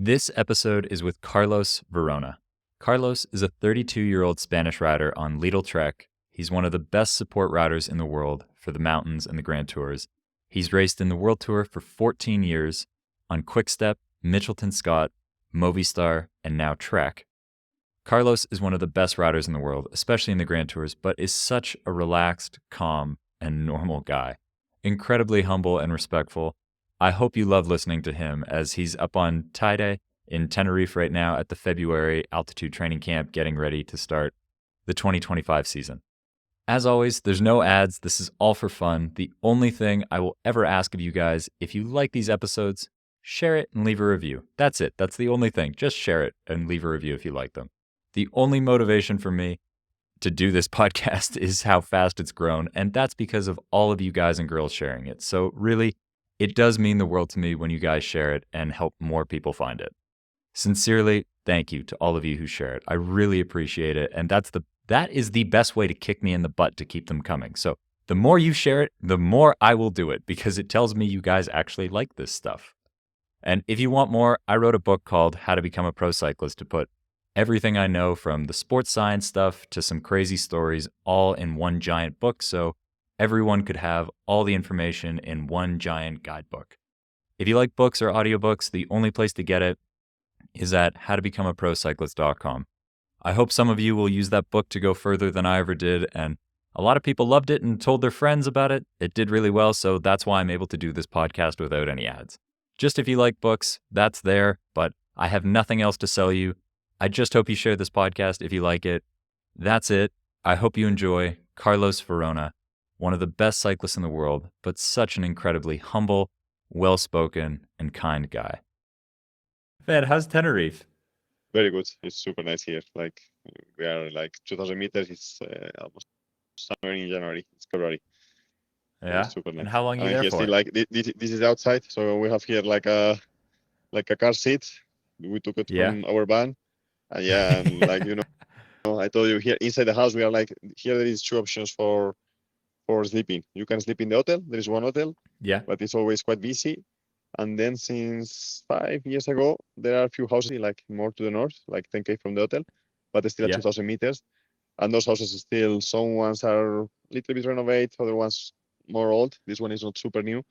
This episode is with Carlos Verona. Carlos is a 32-year-old Spanish rider on Lidl Trek. He's one of the best support riders in the world for the mountains and the Grand Tours. He's raced in the World Tour for 14 years on Quickstep, Mitchelton Scott, Movistar, and now Trek. Carlos is one of the best riders in the world, especially in the Grand Tours, but is such a relaxed, calm, and normal guy. Incredibly humble and respectful. I hope you love listening to him as he's up on Teide in Tenerife right now at the February altitude training camp getting ready to start the 2025 season. As always, there's no ads. This is all for fun. The only thing I will ever ask of you guys, if you like these episodes, share it and leave a review. That's it. That's the only thing. Just share it and leave a review if you like them. The only motivation for me to do this podcast is how fast it's grown, and that's because of all of you guys and girls sharing it. So really, it does mean the world to me when you guys share it and help more people find it. Sincerely, thank you to all of you who share it. I really appreciate it, and that is the best way to kick me in the butt to keep them coming. So the more you share it, the more I will do it, because it tells me you guys actually like this stuff. And if you want more, I wrote a book called How to Become a Pro Cyclist to put everything I know from the sports science stuff to some crazy stories all in one giant book, so everyone could have all the information in one giant guidebook. If you like books or audiobooks, the only place to get it is at howtobecomeaprocyclist.com. I hope some of you will use that book to go further than I ever did, and a lot of people loved it and told their friends about it. It did really well, so that's why I'm able to do this podcast without any ads. Just if you like books, that's there, but I have nothing else to sell you. I just hope you share this podcast if you like it. That's it. I hope you enjoy Carlos Verona, one of the best cyclists in the world, but such an incredibly humble, well-spoken, and kind guy. Man, how's Tenerife? Very good. It's super nice here. Like we are like 2,000 meters. It's almost summer in January. It's February. Yeah. It's super nice. And how long are you And there here for? still like this is outside, so we have here like a car seat. We took it from our van, and yeah, and like I told you here inside the house we are like here. There is two options for sleeping. You can sleep in the hotel. There is one hotel, Yeah. but it's always quite busy. And then since 5 years ago, there are a few houses like more to the north, like 10K from the hotel, but it's still at 2,000 meters. And those houses still, some ones are a little bit renovated, other ones more old. This one is not super new.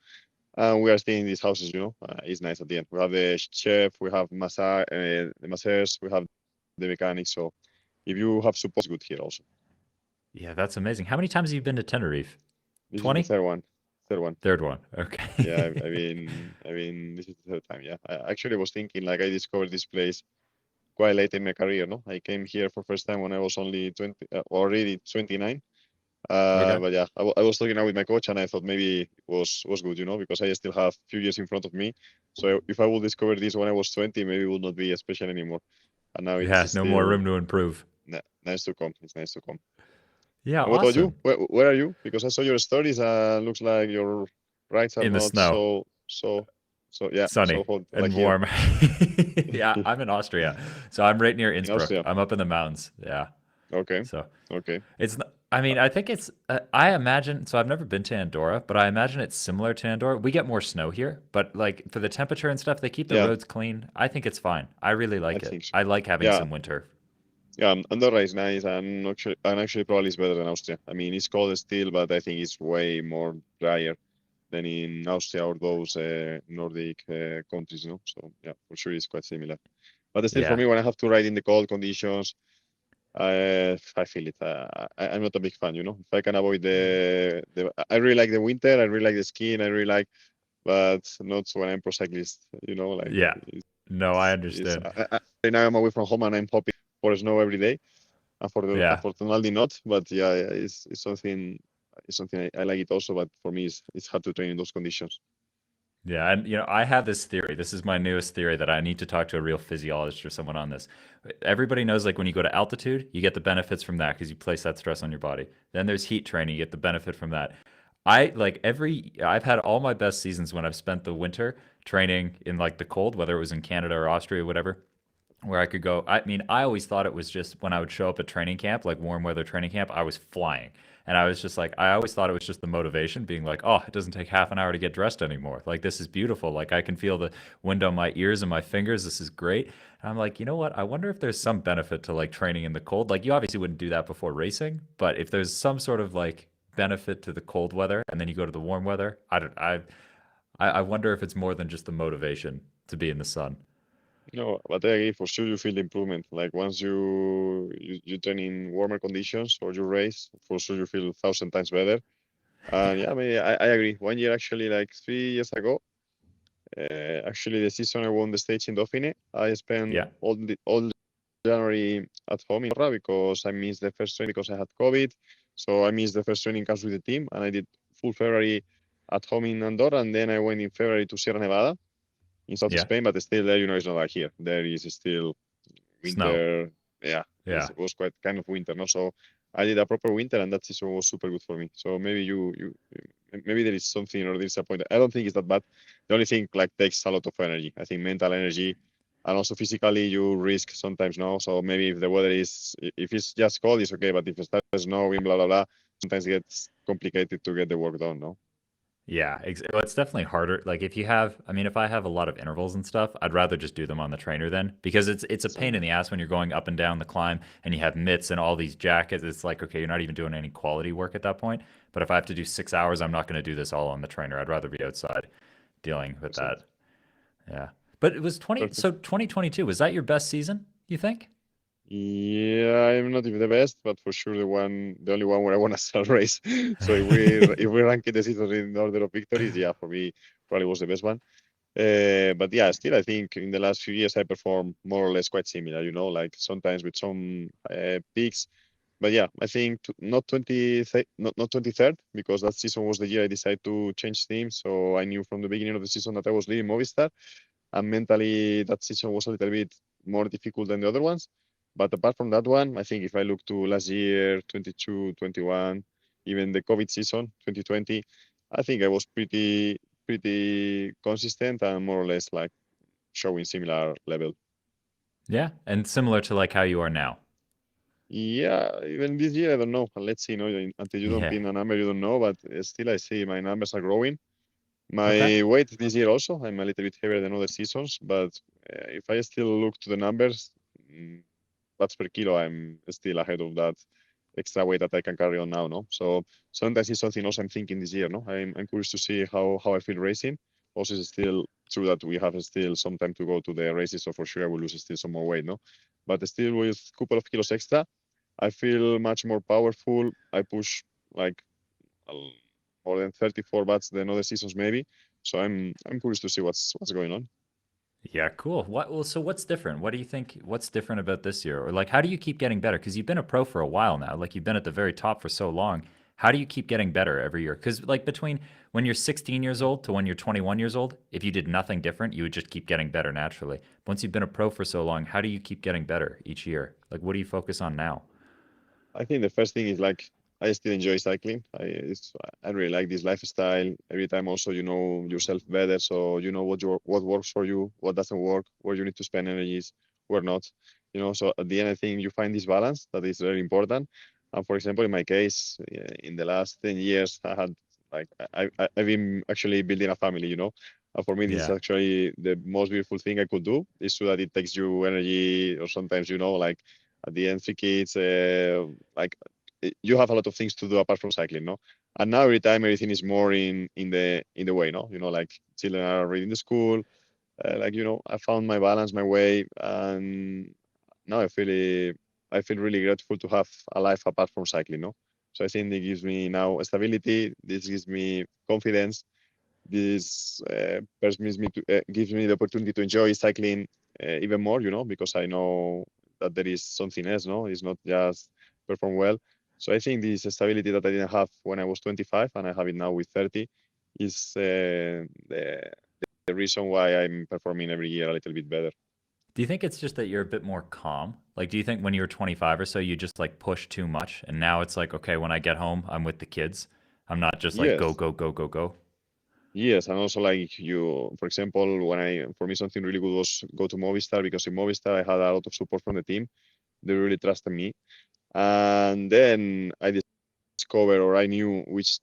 And we are staying in these houses, it's nice at the end. We have the chef, we have the masseurs, we have the mechanics. So if you have support, it's good here also. Yeah, that's amazing. How many times have you been to Tenerife? This 20? is the third one. Third one. Okay. Yeah, I mean, this is the third time. Yeah, I actually was thinking like I discovered this place quite late in my career. No, I came here for first time when I was only 20, already 29. Okay. But yeah, I was talking now with my coach, and I thought maybe it was good, because I still have a few years in front of me. So if I would discover this when I was 20, maybe it would not be a special anymore. And now it's no more room to improve. Nice to come. It's nice to come. Yeah, And what about awesome. you? Where are you? Because I saw your stories. Looks like your rides are In the not snow. so yeah, Sunny so hot, and like here. warm. Yeah, I'm in Austria. So I'm right near Innsbruck. Austria. I'm up in the mountains. Yeah. Okay. So Okay. I think it's, I imagine, so I've never been to Andorra, but I imagine it's similar to Andorra. We get more snow here, but like for the temperature and stuff, they keep the Yeah, roads clean. I think it's fine. I really I like it. think so. I like having Yeah, some winter. yeah. Andorra is nice, and actually probably it's better than Austria. I mean, it's cold still, but I think it's way more drier than in Austria or those Nordic countries. So yeah, for sure it's quite similar. But still, for Yeah. me, when I have to ride in the cold conditions, I feel it. I'm not a big fan. If I can avoid I really like the winter. I really like the skiing. I really like, but not when I'm pro cyclist. Like Yeah. No, I it's understand. right now I'm away from home and I'm hoping for snow every day. Yeah. Unfortunately not. But yeah, it's something. It's something I like it also. But for me, it's hard to train in those conditions. Yeah, and I have this theory. This is my newest theory that I need to talk to a real physiologist or someone on this. Everybody knows like when you go to altitude, you get the benefits from that because you place that stress on your body. Then there's heat training, you get the benefit from that. I've had all my best seasons when I've spent the winter training in like the cold, whether it was in Canada or Austria or whatever, where I could go. I mean, I always thought it was just when I would show up at training camp, like warm weather training camp, I was flying. And I was just like, I always thought it was just the motivation being like, oh, it doesn't take half an hour to get dressed anymore. Like, this is beautiful. Like, I can feel the wind on my ears and my fingers. This is great. And I'm like, you know what? I wonder if there's some benefit to like training in the cold. Like, you obviously wouldn't do that before racing, but if there's some sort of like benefit to the cold weather and then you go to the warm weather, I wonder if it's more than just the motivation to be in the sun. No, but I agree, for sure you feel the improvement. Like once you train in warmer conditions or you race, for sure you feel 1,000 times better. And yeah, I mean, I agree. 1 year actually, like 3 years ago, actually the season I won the stage in Dauphine, I spent Yeah. all January at home in Verona because I missed the first training because I had COVID. So I missed the first training camps with the team, and I did full February at home in Andorra, and then I went in February to Sierra Nevada in South Yeah. Spain, but still there, it's not like here. There is still Snow. winter. Yeah, Yeah. it was quite kind of winter, no? So I did a proper winter, and that season was super good for me. So maybe maybe there is something or there's a point. I don't think it's that bad. The only thing like takes a lot of energy. I think mental energy, and also physically you risk sometimes, no? So maybe if the weather is, if it's just cold, it's okay. But if it starts snowing, blah blah blah, sometimes it gets complicated to get the work done, no? Yeah, well, it's definitely harder. Like if you have, I mean, if I have a lot of intervals and stuff, I'd rather just do them on the trainer then because it's a pain in So the ass when you're going up and down the climb and you have mitts and all these jackets. It's like, okay, you're not even doing any quality work at that point. But if I have to do 6 hours, I'm not going to do this all on the trainer. I'd rather be outside dealing with that. exactly. Yeah. But it was 20, Perfect. so 2022, was that your best season, you think? Yeah, I'm not even the best, but for sure the only one where I want to start race. So if we rank the seasons in order of victories, yeah, for me probably was the best one. But yeah, still I think in the last few years I performed more or less quite similar. Like sometimes with some peaks. But yeah, I think not 23rd, because that season was the year I decided to change teams. So I knew from the beginning of the season that I was leaving Movistar, and mentally that season was a little bit more difficult than the other ones. But apart from that one, I think if I look to last year, 22, 21, even the COVID season, 2020, I think I was pretty consistent and more or less like showing similar level. Yeah. And similar to like how you are now. Yeah, even this year, I don't know. Let's see. Until you don't Yeah. pin a number, you don't know. But still, I see my numbers are growing. Okay. My weight this year also, I'm a little bit heavier than other seasons. But if I still look to the numbers, watts per kilo, I'm still ahead of that extra weight that I can carry on now. No, so sometimes it's something else I'm thinking this year. No, I'm curious to see how I feel racing. Also, it's still true that we have still some time to go to the races, so for sure I will lose still some more weight. No, but still with a couple of kilos extra, I feel much more powerful. I push like more than 34 watts than other seasons maybe. So I'm curious to see what's going on. Yeah, cool. Well, so what's different? What do you think? What's different about this year? Or like, how do you keep getting better? Because you've been a pro for a while now. Like, you've been at the very top for so long. How do you keep getting better every year? Because like between when you're 16 years old to when you're 21 years old, if you did nothing different, you would just keep getting better naturally. Once you've been a pro for so long, how do you keep getting better each year? Like, what do you focus on now? I think the first thing is like I still enjoy cycling. I really like this lifestyle. Every time also you know yourself better, so you know what works for you, what doesn't work, where you need to spend energies, where not. So at the end, I think you find this balance that is very important. And for example, in my case, in the last 10 years, I had like I've been actually building a family. And for me, this is Yeah. actually the most beautiful thing I could do. Is so that it takes you energy, or sometimes like at the end, 3 kids, like you have a lot of things to do apart from cycling, no? And now every time everything is more in the way, no? Like children are already in the school, like I found my balance, my way, and now I feel really grateful to have a life apart from cycling, no? So I think it gives me now stability. This gives me confidence. This gives me the opportunity to enjoy cycling even more, because I know that there is something else, no? It's not just perform well. So I think this stability that I didn't have when I was 25 and I have it now with 30 is the reason why I'm performing every year a little bit better. Do you think it's just that you're a bit more calm? Like, do you think when you were 25 or so, you just like push too much, and now it's like, okay, when I get home, I'm with the kids. I'm not just like go, Yes. go, go, go, go. Yes, and also like for example, for me something really good was go to Movistar, because in Movistar I had a lot of support from the team. They really trusted me, and then I discovered, or I knew which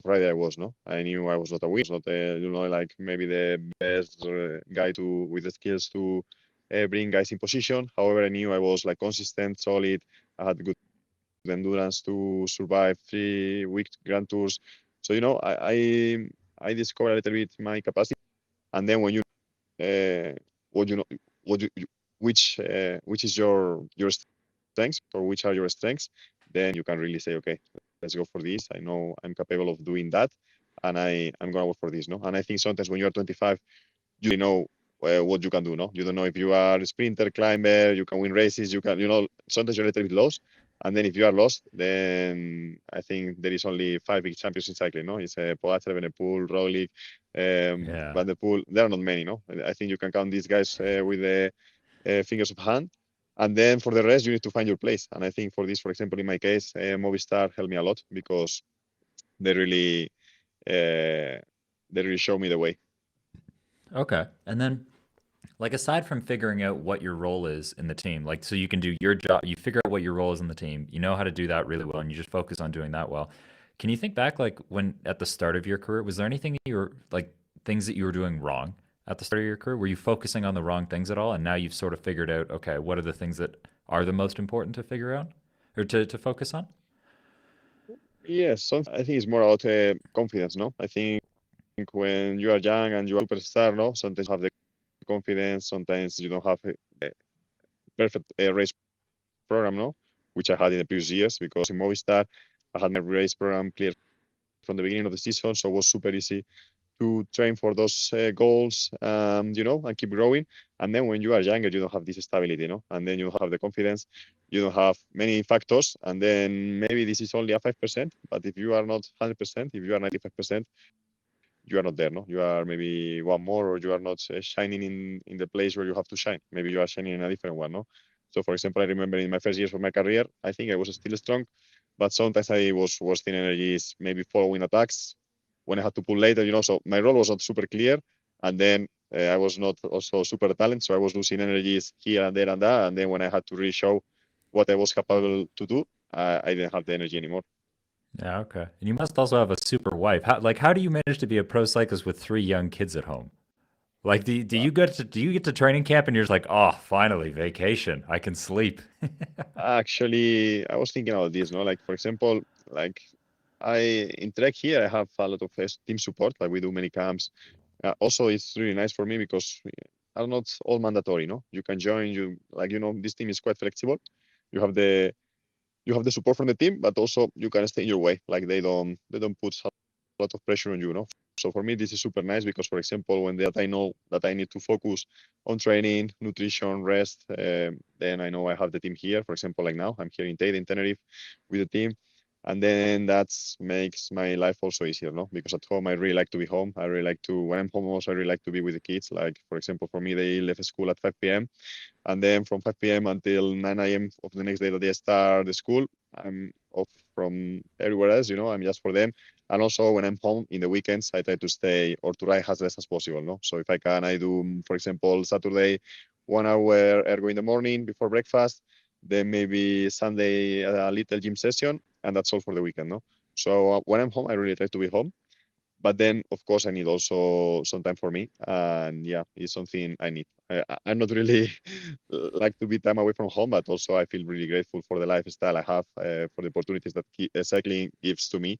rider I was. No, I knew I was not a winner, not like maybe the best guy to with the skills to bring guys in position. However, I knew I was like consistent, solid. I had good endurance to survive 3 week Grand Tours. So I discovered a little bit my capacity, and then when you what you know what you which is your strengths, or which are your strengths, then you can really say, okay, let's go for this. I know I'm capable of doing that, and I'm gonna work for this. No, and I think sometimes when you're 25, you know what you can do. No, you don't know if you are a sprinter, climber, you can win races. You can, sometimes you're a little bit lost. And then if you are lost, then I think there is only 5 big champions in cycling. No, it's Pogacar, Evenepoel, Roglic, Yeah. Van der Poel. There are not many. No, I think you can count these guys with the fingers of hand. And then for the rest, you need to find your place. And I think for this, for example, in my case, Movistar helped me a lot because they really uh, they really show me the way. Okay. And then, like, aside from figuring out what your role is in the team, like, so you can do your job, you figure out what your role is in the team, you know how to do that really well, and you just focus on doing that well. Can you think back, like, when at the start of your career, was there anything that you were, like, things that you were doing wrong at the start of your career? Were you focusing on the wrong things at all? And now you've sort of figured out, okay, what are the things that are the most important to figure out or to focus on? Yes, I think it's more about confidence, no? I think when you are young and you are a superstar, no, sometimes you have the confidence, sometimes you don't have a perfect race program, no, which I had in the previous years because in Movistar I had my race program clear from the beginning of the season, so it was super easy to train for those goals, and keep growing. And then when you are younger, you don't have this stability, and then you don't have the confidence, you don't have many factors, and then maybe this is only a 5%, but if you are not 100%, if you are 95%, you are not there, no? You are maybe one more, or you are not shining in the place where you have to shine. Maybe you are shining in a different one, no? So, for example, I remember in my first years of my career, I think I was still strong, but sometimes I was wasting energies, maybe following attacks when I had to pull later, So my role was not super clear, and then I was not also super talented, so I was losing energies here and there and that, and then when I had to really show what I was capable to do, I didn't have the energy anymore. Yeah, okay. And you must also have a super wife. How do you manage to be a pro cyclist with three young kids at home? Like, do you get to training camp and you're just like, oh, finally, vacation. I can sleep. Actually, I was thinking about this, no? Like, for example, like in Trek here, I have a lot of team support. Like, we do many camps. Also, it's really nice for me because are not all mandatory, no? You can join. This team is quite flexible. You have the you have the support from the team, but also you can stay in your way. Like, they don't put a lot of pressure on you, no? So for me, this is super nice because, for example, when that I know that I need to focus on training, nutrition, rest, then I know I have the team here. For example, like now, I'm here in Teide, in Tenerife, with the team, and then that makes my life also easier, no? Because at home, I really like to be home. I really like to when I'm home also, I really like to be with the kids. Like, for example, for me, they left school at 5 p.m. And then from 5 p.m. until 9 a.m. of the next day that they start the school, I'm off from everywhere else, I'm just for them. And also when I'm home in the weekends, I try to stay or to ride as less as possible, no? So if I can, I do, for example, Saturday, 1 hour ergo in the morning before breakfast, then maybe Sunday, a little gym session, and that's all for the weekend, no? So when I'm home, I really try to be home. But then, of course, I need also some time for me, and yeah, it's something I need. I'm not really like to be time away from home, but also I feel really grateful for the lifestyle I have, for the opportunities that cycling gives to me,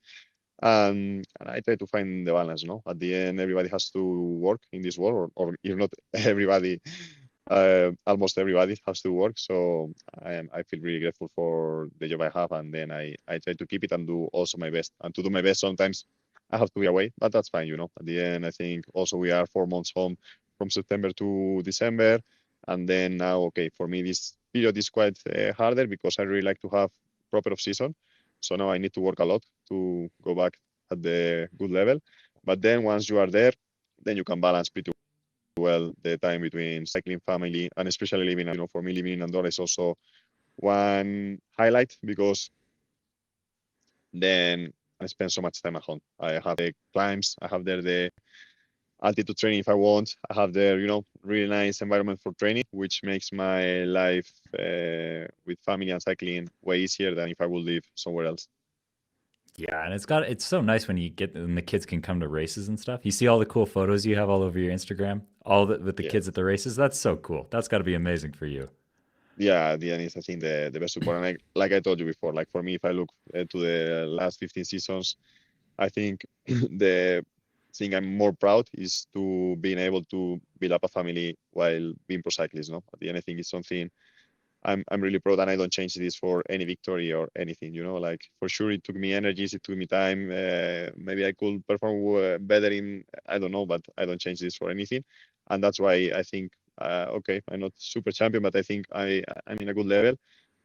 and I try to find the balance. No, at the end, everybody has to work in this world, or if not everybody, almost everybody has to work. So I feel really grateful for the job I have, and then I try to keep it and do also my best. And to do my best, sometimes I have to be away, but that's fine. At the end, I think also we are 4 months home from September to December, and then now, okay, for me this period is quite harder because I really like to have proper off season. So now I need to work a lot to go back at the good level. But then once you are there, then you can balance pretty well the time between cycling, family, and especially living. For me, living in Andorra is also one highlight because then I spend so much time at home. I have the climbs, I have there the altitude training if I want. I have there, really nice environment for training, which makes my life with family and cycling way easier than if I would live somewhere else. Yeah, and it's so nice when the kids can come to races and stuff. You see all the cool photos you have all over your Instagram, with the Yeah. kids at the races. That's so cool. That's got to be amazing for you. Yeah, the end is I think the best support. And like I told you before, like for me, if I look to the last 15 seasons, I think the thing I'm more proud is to being able to build up a family while being pro cyclist. No, at the end, I think it's something I'm really proud, and I don't change this for any victory or anything. Like for sure, it took me energies, it took me time. Maybe I could perform better in, I don't know, but I don't change this for anything, and that's why I think okay, I'm not super champion, but I think I'm in a good level.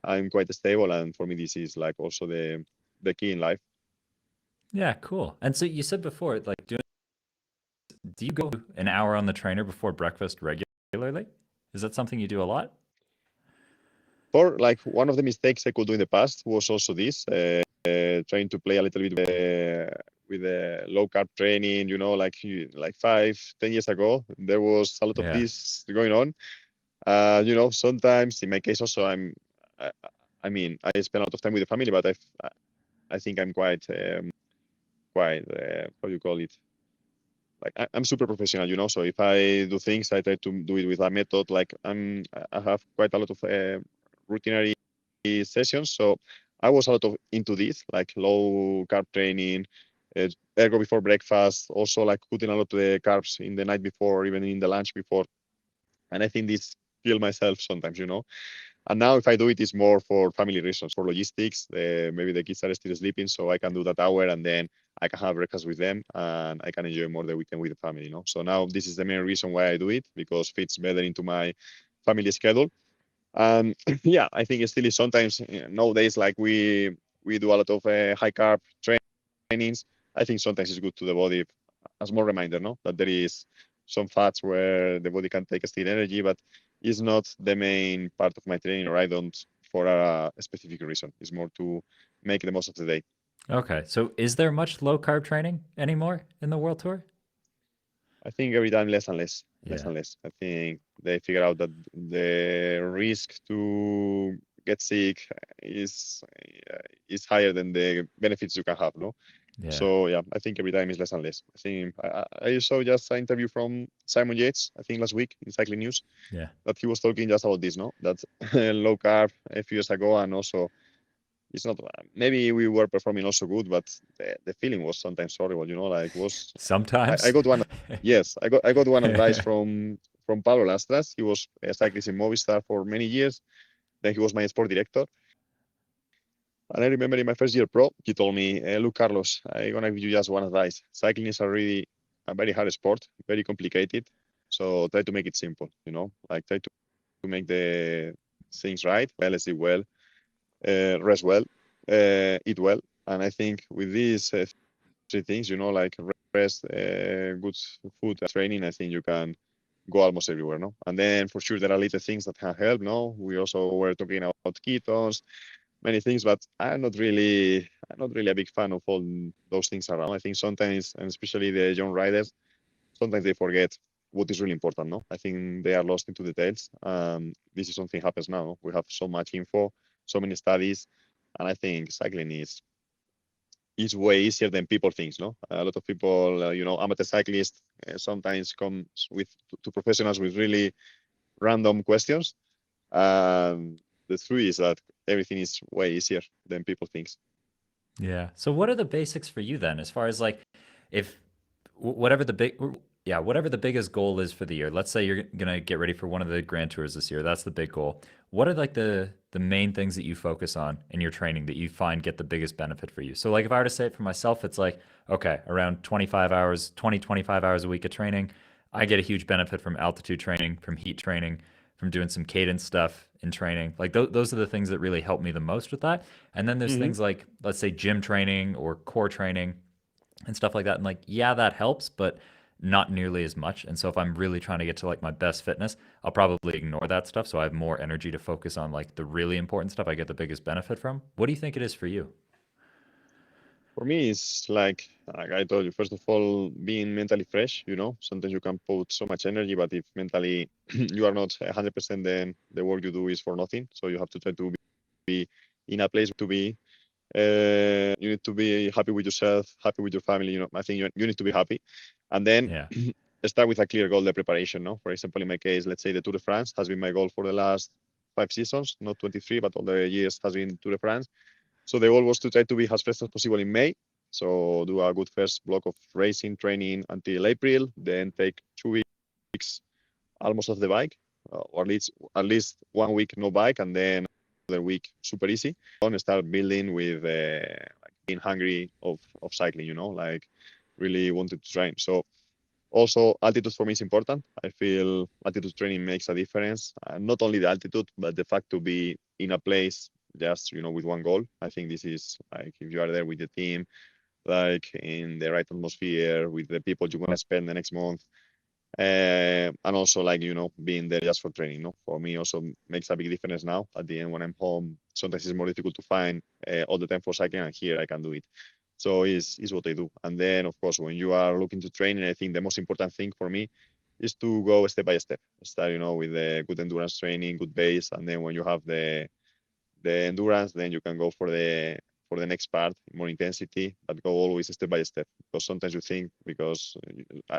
I'm quite stable, and for me, this is like also the key in life. Yeah, cool. And so you said before, like, do you go an hour on the trainer before breakfast regularly? Is that something you do a lot? For like one of the mistakes I could do in the past was also this, trying to play a little bit with the low carb training. Like 5, 10 years ago, there was a lot of Yeah. this going on. Sometimes in my case also I, I mean, I spend a lot of time with the family, but I think I'm quite how do you call it? Like I'm super professional. So if I do things, I try to do it with a method. Like I have quite a lot of routinary sessions. So I was a lot of into this, like low carb training, ergo before breakfast, also like putting a lot of the carbs in the night before, or even in the lunch before. And I think this kill myself sometimes. And now if I do it, it's more for family reasons, for logistics. Maybe the kids are still sleeping, so I can do that hour and then I can have breakfast with them and I can enjoy more the weekend with the family. So now this is the main reason why I do it, because fits better into my family schedule. And yeah, I think it still is sometimes nowadays, like we do a lot of high carb trainings. I think sometimes it's good to the body as more reminder, no, that there is some fats where the body can take still energy, but it's not the main part of my training, or I don't for a specific reason. It's more to make the most of the day. Okay. So is there much low carb training anymore in the World Tour? I think every time less and less, less Yeah. and less. I think they figure out that the risk to get sick is higher than the benefits you can have, no? Yeah. So yeah, I think every time is less and less. I think I saw just an interview from Simon Yates, I think last week in Cycling News, Yeah. that he was talking just about this, no? That low carb a few years ago, and also it's not maybe we were performing also good, but the feeling was sometimes horrible. Like was I Sometimes. got one. Yes, I got one advice from Pablo Lastras. He was a cyclist in Movistar for many years. Then he was my sport director. And I remember in my first year pro, he told me, "Look, Carlos, I'm gonna give you just one advice. Cycling is a very hard sport, very complicated. So try to make it simple. Like try to make the things right. Well, sleep well, rest well, eat well. And I think with these three things, like rest, good food, training, I think you can go almost everywhere, no? And then for sure there are little things that can help, no? We also were talking about ketones, many things, but I'm not really a big fan of all those things around. I think sometimes, and especially the young riders, sometimes they forget what is really important, no? I think they are lost into details. This is something happens now. We have so much info, so many studies, and I think cycling is way easier than people think. No, a lot of people, amateur cyclists sometimes come to professionals with really random questions. The truth is that everything is way easier than people think. Yeah. So what are the basics for you then, as far as like if whatever the big yeah, whatever the biggest goal is for the year. Let's say you're gonna get ready for one of the Grand Tours this year. That's the big goal. What are like the main things that you focus on in your training that you find get the biggest benefit for you? So like if I were to say it for myself, it's like, okay, around 25 hours, 20, 25 hours a week of training. I get a huge benefit from altitude training, from heat training, from doing some cadence stuff in training. Like those are the things that really help me the most with that. And then there's Mm-hmm. things like, let's say, gym training or core training and stuff like that. And like, yeah, that helps, but not nearly as much. And so if I'm really trying to get to like my best fitness, I'll probably ignore that stuff. So I have more energy to focus on like the really important stuff I get the biggest benefit from. What do you think it is for you? For me, it's like I told you, first of all, being mentally fresh. Sometimes you can put so much energy, but if mentally you are not 100%, then the work you do is for nothing. So you have to try to be in a place to be. You need to be happy with yourself, happy with your family. I think you need to be happy, and then Yeah. start with a clear goal, the preparation. No, for example, in my case, let's say the Tour de France has been my goal for the last 5 seasons, not 23, but all the years has been Tour de France. So the goal was to try to be as fresh as possible in May. So do a good first block of racing training until April, then take 2 weeks almost off the bike, or at least 1 week no bike, and then another week super easy. And start building with like being hungry of cycling. Like really wanted to train. So also altitude for me is important. I feel altitude training makes a difference. Not only the altitude, but the fact to be in a place just with one goal. I think this is like if you are there with the team, like in the right atmosphere with the people you want to spend the next month, and also like being there just for training. For me also makes a big difference now. At the end, when I'm home, sometimes it's more difficult to find all the time for cycling, and here I can do it. So is what I do. And then of course, when you are looking to training, I think the most important thing for me is to go step by step. Start with the good endurance training, good base, and then when you have the endurance, then you can go for the next part, more intensity, but go always step by step. Because sometimes you think,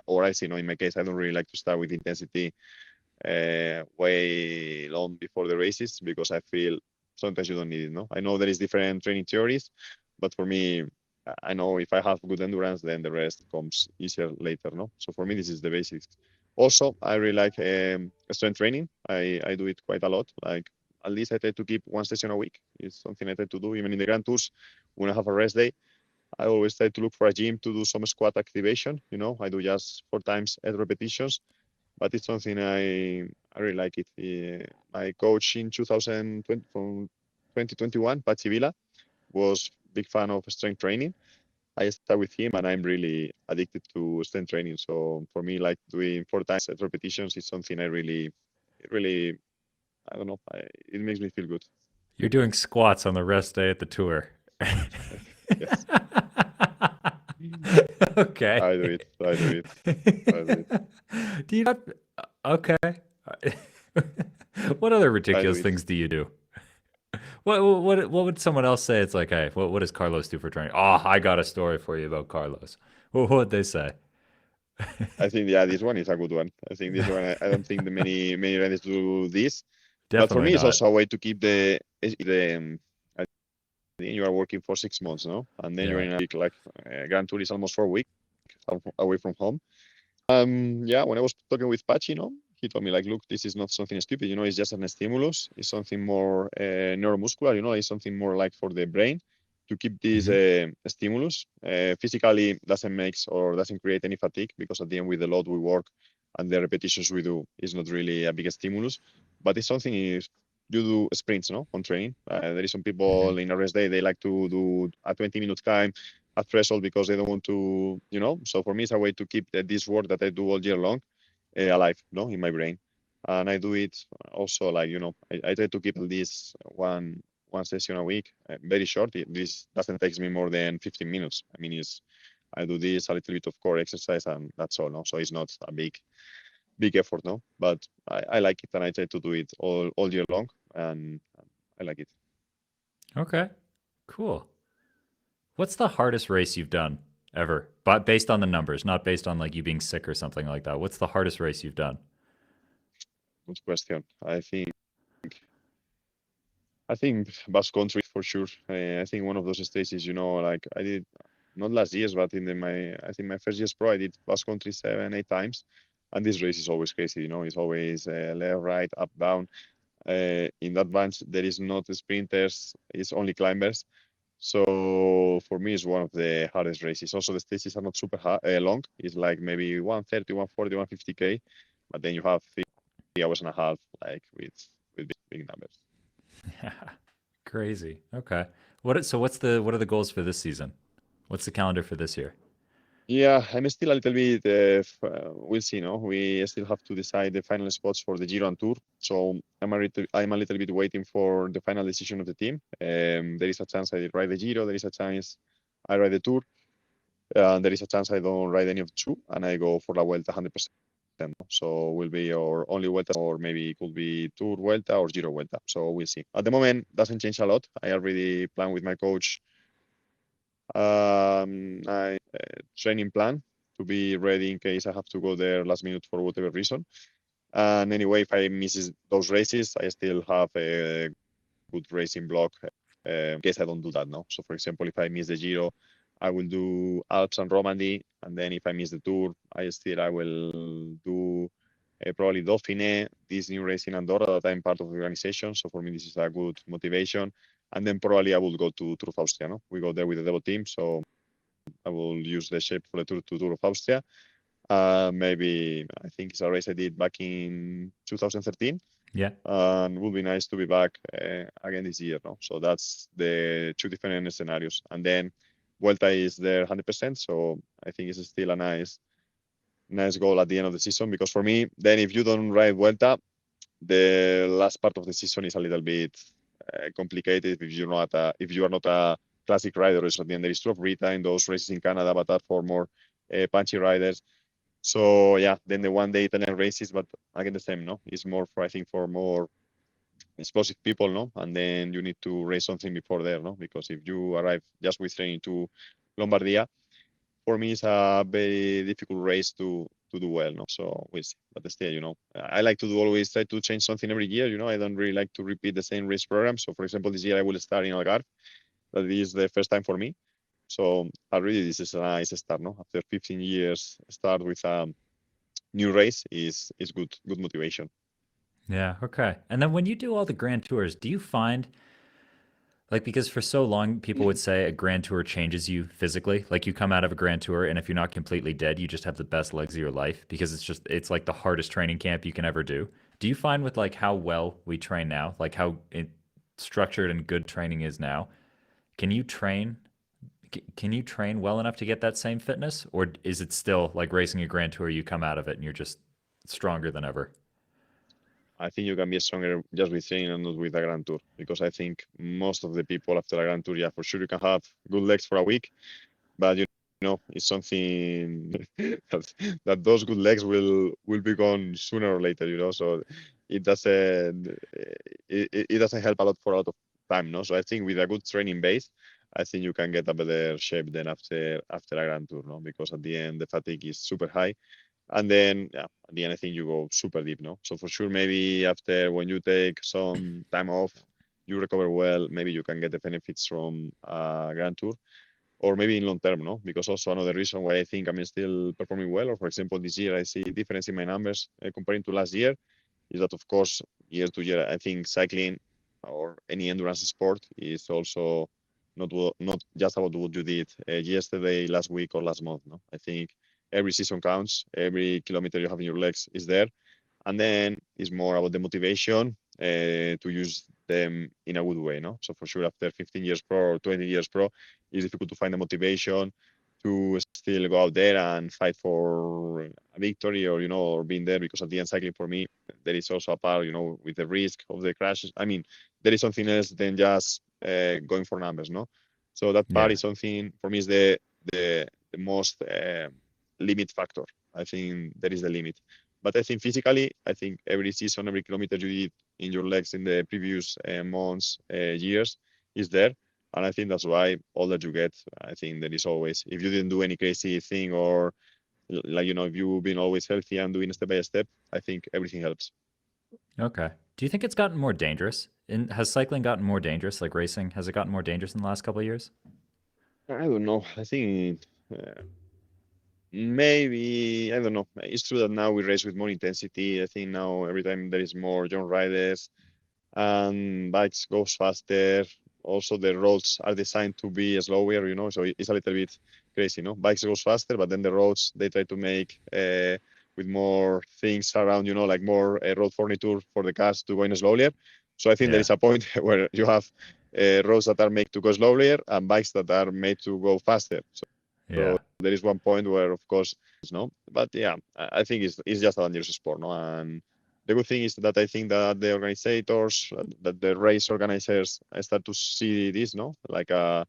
or I see, in my case, I don't really like to start with intensity way long before the races because I feel sometimes you don't need it. No, I know there is different training theories, but for me, I know if I have good endurance, then the rest comes easier later. No, so for me, this is the basics. Also, I really like strength training. I do it quite a lot. Like at least I try to keep one session a week. It's something I try to do even in the Grand Tours. When I have a rest day, I always try to look for a gym to do some squat activation. I do just 4 times 8 repetitions, but it's something I really like it. My coach in 2020 from 2021, Pachi Vila, was big fan of strength training. I started with him, and I'm really addicted to strength training. So for me, like doing 4 times 8 repetitions is something really, I don't know, it makes me feel good. You're doing squats on the rest day at the tour. Yes, Okay. I do it. I do it. I do it. Do you not? Okay. What other I do ridiculous it. things do you do? What would someone else say? It's like, hey, what does Carlos do for training? Oh, I got a story for you about Carlos. What would they say? I think yeah, this one is a good one. I think this one. I don't think the many riders do this, but for Definitely me, it's not. also a way to keep the. I think you are working for 6 months, no, and then you're Yeah. in a week like Grand Tour is almost 4 weeks away from home. Yeah, when I was talking with Pachi, he told me like, look, this is not something stupid. It's just an stimulus. It's something more neuromuscular. It's something more like for the brain to keep this Hmm. stimulus. Physically doesn't makes or doesn't create any fatigue because at the end with the load we work and the repetitions we do is not really a big stimulus. But it's something if you do sprints, on training. There is some Hmm. people in a rest day they like to do a 20-minute climb at threshold because they don't want to. So for me, it's a way to keep this work that I do all year long alive, in my brain. And I do it also like I try to keep this one session a week, very short. This doesn't take me more than 15 minutes. I mean, I do this a little bit of core exercise and that's all. No, so it's not a big effort, no. But I like it and I try to do it all year long, and I like it. Okay. Cool. What's the hardest race you've done ever? But based on the numbers, not based on like you being sick or something like that. What's the hardest race you've done? Good question. I think Basque Country for sure. I think one of those stages, like I did not last years, but in my I think my first year's pro, I did Basque Country 7, 8 times, and this race is always crazy. It's always left, right, up, down. In that bunch, there is not sprinters; it's only climbers. So for me, it's one of the hardest races. Also, the stages are not super long. It's like maybe 130, 140, 150k, but then you have 3 hours and a half, like with big numbers. Crazy. Okay. What are the goals for this season? What's the calendar for this year? Yeah, I'm still a little bit. We'll see. No, we still have to decide the final spots for the Giro and Tour. So I'm a little bit waiting for the final decision of the team. There is a chance I ride the Giro. There is a chance I ride the Tour. And there is a chance I don't ride any of the two, and I go for La Vuelta 100%. So will be or only Vuelta, or maybe it could be Tour Vuelta or Giro Vuelta. So we'll see. At the moment, doesn't change a lot. I already planned with my coach I training plan to be ready in case I have to go there last minute for whatever reason. And anyway, if I miss those races, I still have a good racing block in case I don't do that. No. So for example, if I miss the Giro, I will do Alps and Romandy, and then if I miss the Tour, I will do probably Dauphine, this new race in Andorra that I'm part of the organization. So for me, this is a good motivation. And then probably I will go to Tour of Austria. No? We go there with the double team, so I will use the shape for the Tour of Austria. Maybe I think it's a race I did back in 2013. Yeah. And it would be nice to be back again this year. No? So that's the two different scenarios. And then Vuelta is there 100%. So I think it's still a nice goal at the end of the season, because for me, then if you don't ride Vuelta, the last part of the season is a little bit complicated if you are not a classic rider. So then there is 12 Rita in those races in Canada, but that for more punchy riders. So yeah, then the one day Italian races, but again the same, no? It's more for, I think, for more explosive people, no? And then you need to race something before there, no? Because if you arrive just with training to Lombardia, for me it's a very difficult race to do well, no? So we'll see. But still, I like to do always try to change something every year. I don't really like to repeat the same race program. So for example, this year I will start in Algarve. That is the first time for me. So already this is a nice start, no? After 15 years, start with a new race is good motivation. Yeah. Okay. And then when you do all the grand tours, do you find like, because for so long people would say a grand tour changes you physically. Like you come out of a grand tour and if you're not completely dead, you just have the best legs of your life because it's like the hardest training camp you can ever do. Do you find with like how well we train now, like how structured and good training is now, can you train can you train well enough to get that same fitness, or is it still like racing a grand tour, you come out of it and you're just stronger than ever? I think you can be stronger just with training and not with a Grand Tour, because I think most of the people after a Grand Tour, yeah, for sure you can have good legs for a week, but it's something that those good legs will be gone sooner or later. So it doesn't it doesn't help a lot for a lot of time. No, so I think with a good training base, I think you can get a better shape than after a Grand Tour. No, because at the end the fatigue is super high. And then, yeah, at the end, I think you go super deep, no? So for sure, maybe after when you take some time off, you recover well, maybe you can get the benefits from Grand Tour, or maybe in long term, no? Because also another reason why I think I'm still performing well, or for example, this year I see difference in my numbers comparing to last year, is that of course, year to year, I think cycling or any endurance sport is also not just about what you did yesterday, last week, or last month, no? I think every season counts, every kilometer you have in your legs is there, and then it's more about the motivation to use them in a good way, no? So for sure, after 15 years pro or 20 years pro, it's difficult to find the motivation to still go out there and fight for a victory, or or being there, because at the end, cycling for me, there is also a part, with the risk of the crashes. I mean, there is something else than just going for numbers, no? So that part Yeah. is something for me is the most limit factor. I think there is the limit. But I think physically, I think every season, every kilometer you did in your legs in the previous months, years is there. And I think that's why all that you get, I think there is always, if you didn't do any crazy thing, or like, if you've been always healthy and doing step by step, I think everything helps. Okay. Do you think it's gotten more dangerous? Has cycling gotten more dangerous, like racing? Has it gotten more dangerous in the last couple of years? I don't know. I think maybe, I don't know. It's true that now we race with more intensity. I think now every time there is more young riders and bikes goes faster. Also, the roads are designed to be slower, so it's a little bit crazy, Bikes goes faster, but then the roads they try to make with more things around, like more road furniture for the cars to go in slower. So I think there Yeah. is a point where you have roads that are made to go slower and bikes that are made to go faster. So Yeah. there is one point where, of course, but yeah, I think it's just a dangerous sport, no. And the good thing is that I think that the organizers, that the race organizers, start to see this, like a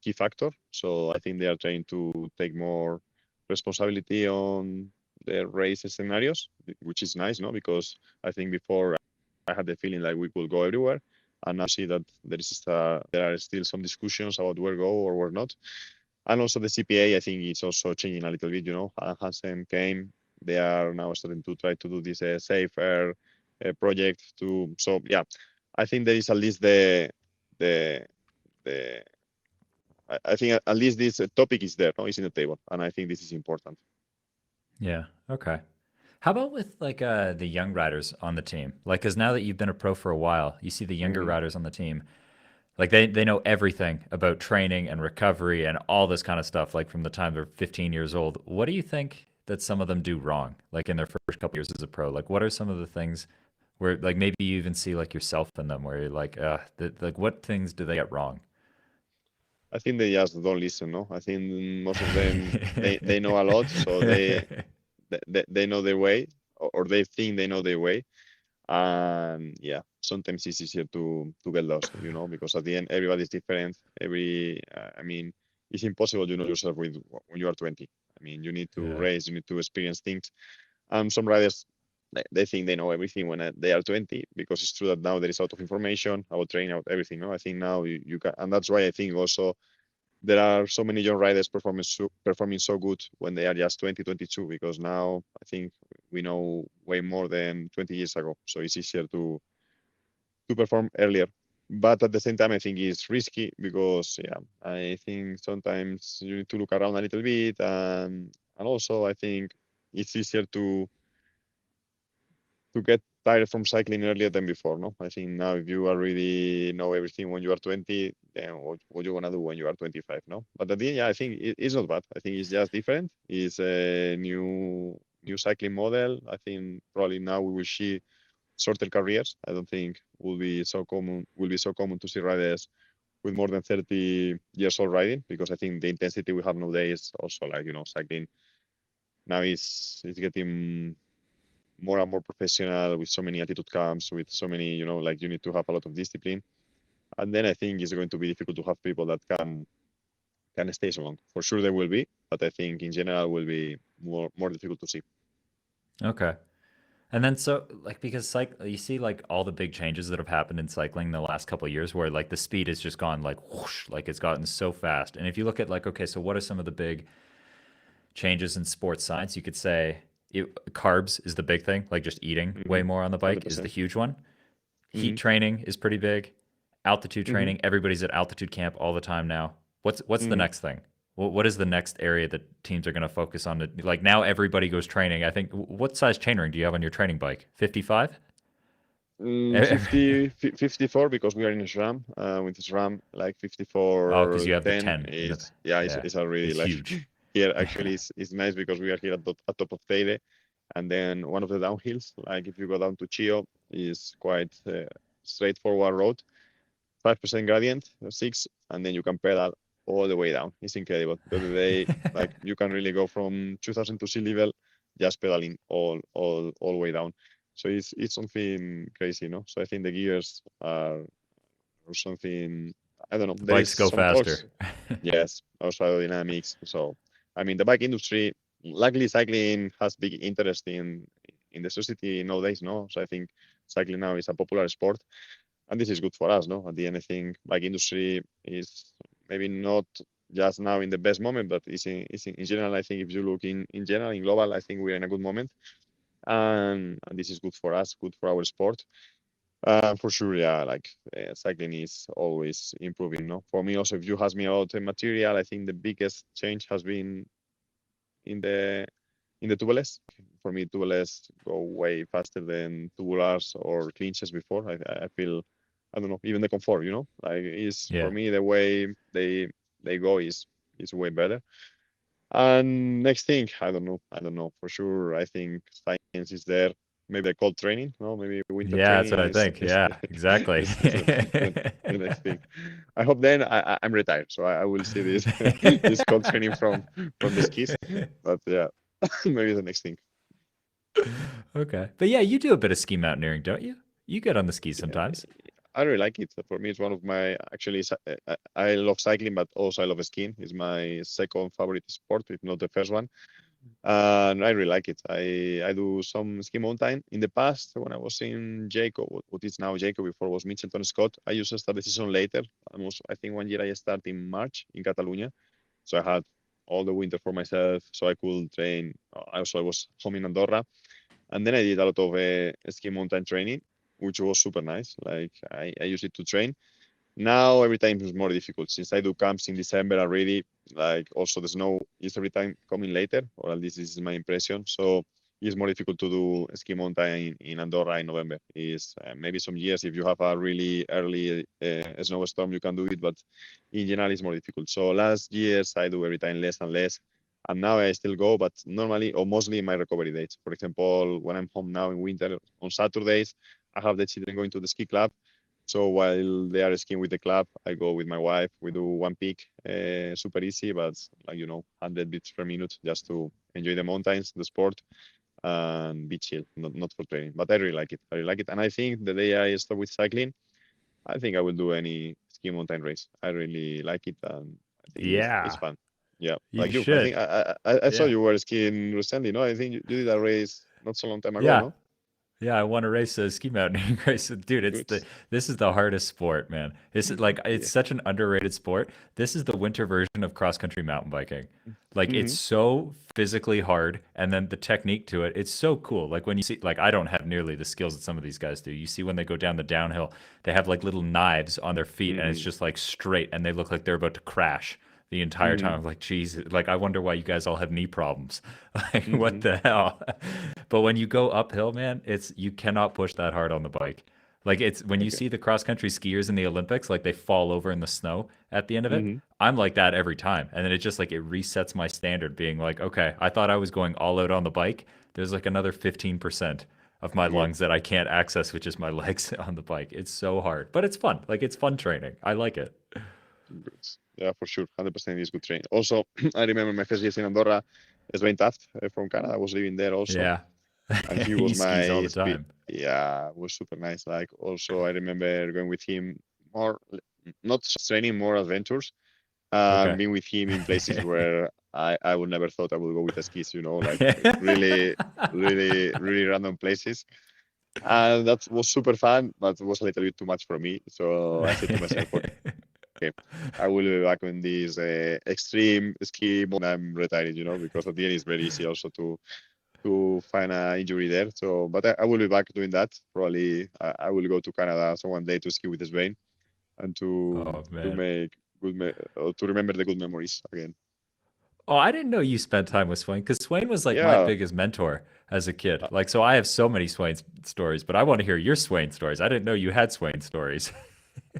key factor. So I think they are trying to take more responsibility on the race scenarios, which is nice, no? Because I think before I had the feeling like we could go everywhere, and now see that there are still some discussions about where go or where not. And also the CPA, I think it's also changing a little bit. Hansen came. They are now starting to try to do this safer project too. So yeah, I think there is at least the I think at least this topic is there, no, it's in the table, and I think this is important. Yeah. Okay. How about with like the young riders on the team? Like, because now that you've been a pro for a while, you see the younger Mm, riders on the team. Like they know everything about training and recovery and all this kind of stuff. Like from the time they're 15 years old. What do you think that some of them do wrong? Like in their first couple years as a pro. Like what are some of the things where like maybe you even see like yourself in them where you're like, like what things do they get wrong? I think they just don't listen. No, I think most of them they know a lot, so they know their way, or they think they know their way. And yeah, sometimes it's easier to get lost, because at the end everybody's different. I mean, it's impossible to know yourself when you are 20. I mean, you need to Yeah. race, you need to experience things. And some riders, they think they know everything when they are 20, because it's true that now there is a lot of information about training, about everything. No, I think now you can, and that's why I think also there are so many young riders performing so good when they are just 20, 22, because now I think we know way more than 20 years ago. So it's easier to perform earlier. But at the same time, I think it's risky because, yeah, I think sometimes you need to look around a little bit. And also, I think it's easier to get tired from cycling earlier than before. No, I think now if you already know everything when you are 20, then what you want to do when you are 25. No, but at the end, yeah, I think it's not bad. I think it's just different. It's a new cycling model. I think probably now we will see shorter careers. I don't think will be so common to see riders with more than 30 years old riding, because I think the intensity we have nowadays also, like, cycling now is getting more and more professional, with so many altitude camps, with so many, like, you need to have a lot of discipline. And then I think it's going to be difficult to have people that can stay so long. For sure there will be, but I think in general will be more difficult to see. Okay. And then so like because you see like all the big changes that have happened in cycling the last couple of years where like the speed has just gone like whoosh, like it's gotten so fast. And if you look at like okay, so what are some of the big changes in sports science? You could say carbs is the big thing, like just eating way Mm-hmm. more on the bike is the 100%. huge one. Mm-hmm. Heat training is pretty big. Altitude Mm-hmm. training, everybody's at altitude camp all the time now. What's the Mm-hmm. next thing? What is the next area that teams are going to focus on? Like now everybody goes training. I think what size chainring do you have on your training bike? 55? 54, because we are in a SRAM. With SRAM, like Oh, because 54 you have the 10 10 in the is, yeah, yeah, it's already it's like huge. here. Actually, it's nice because we are here at top of Teide, and then one of the downhills, like if you go down to Chio, is quite straightforward road, 5% gradient, 6, and then you can pedal all the way down. It's incredible. The other day, like, you can really go from 2000 to sea level just pedaling all the way down. So it's something crazy, no? So I think the gears are or something. I don't know. The There is bikes go some talks. faster. Yes, also aerodynamics. So I mean, the bike industry, luckily, cycling has big interest in the society nowadays. No, so I think cycling now is a popular sport, and this is good for us. No, at the end, I think bike industry is maybe not just now in the best moment, but is in general. I think if you look in general, in global, I think we're in a good moment, and this is good for us, good for our sport. For sure, yeah. Like, cycling is always improving. No, for me also, if you ask me about the material, I think the biggest change has been in the tubeless. For me, tubeless go way faster than tubulars or clinches before. I feel, I don't know, even the comfort. Like, is for Yeah. me the way they go is way better. And next thing, I don't know for sure. I think science is there. Maybe the cold training, no? Maybe winter Yeah, that's training what I is think. is Yeah, exactly. is the next thing. I hope then I'm retired, so I will see this this cold training from the skis. But yeah, maybe the next thing. Okay. But yeah, you do a bit of ski mountaineering, don't you? You get on the skis Yeah, sometimes. I really like it. For me, it's one of my actually. I love cycling, but also I love skiing. It's my second favorite sport, if not the first one. And I really like it. I do some ski mountain. In the past, when I was in Jacob, what is now Jacob, before was Mitchelton Scott, I used to start the season later. Almost, I think one year I started in March in Catalonia. So I had all the winter for myself, so I could train. I was home in Andorra, and then I did a lot of ski mountain training, which was super nice. Like I used it to train. Now every time is more difficult since I do camps in December already. Like also the snow is every time coming later, or at least this is my impression. So it's more difficult to do ski mountain in Andorra in November. Is maybe some years if you have a really early snowstorm you can do it, but in general it's more difficult. So last years I do every time less and less, and now I still go, but normally or mostly in my recovery dates. For example, when I'm home now in winter on Saturdays, I have the children going to the ski club. So while they are skiing with the club, I go with my wife. We do one peak, super easy, but like 100 beats per minute, just to enjoy the mountains, the sport, and be chill, not for training. But I really like it. I really like it, and I think the day I start with cycling, I think I will do any ski mountain race. I really like it, and I think it's Yeah, fun. Yeah, you like you. I should. think I saw Yeah. you were skiing recently. No, I think you did a race not so long time ago. Yeah. No, Yeah, I won a race, a ski mountaineering race. Dude, good. this is the hardest sport, man. It's Yeah. such an underrated sport. This is the winter version of cross country mountain biking. Like it's Mm-hmm. so physically hard, and then the technique to it, it's so cool. Like when you see, like I don't have nearly the skills that some of these guys do. You see when they go down the downhill, they have like little knives on their feet, and it's Mm-hmm. just like straight, and they look like they're about to crash the entire Mm-hmm. time. I'm like, geez, like I wonder why you guys all have knee problems. Like, what Mm-hmm. the hell? But when you go uphill, man, it's you cannot push that hard on the bike. Like it's when you Okay. see the cross country skiers in the Olympics, like they fall over in the snow at the end of it. Mm-hmm. I'm like that every time. And then it just like it resets my standard being like, okay, I thought I was going all out on the bike. There's like another 15% of my More. lungs that I can't access, which is my legs on the bike. It's so hard, but it's fun. Like it's fun training. I like it. Good. Yeah, for sure. 100% is good training. Also, I remember my first years in Andorra, Svein Taft from Canada was living there also. Yeah. And he He was skis all my the speed. time. Yeah, was super nice. Like also, I remember going with him more, not training, more adventures. Okay. Being with him in places where I would never thought I would go with the skis, like really, really, really random places. And that was super fun, but it was a little bit too much for me. So I said to myself, okay, I will be back on this extreme ski when I'm retired, because at the end it's very easy also to find an injury there. So, but I will be back doing that. Probably I will go to Canada so one day to ski with Spain and Oh to man. make to remember the good memories again. Oh, I didn't know you spent time with Swain because Swain was like my Yeah, biggest mentor as a kid. uh, Like, so I have so many Swain stories, but I want to hear your Swain stories. I didn't know you had Swain stories.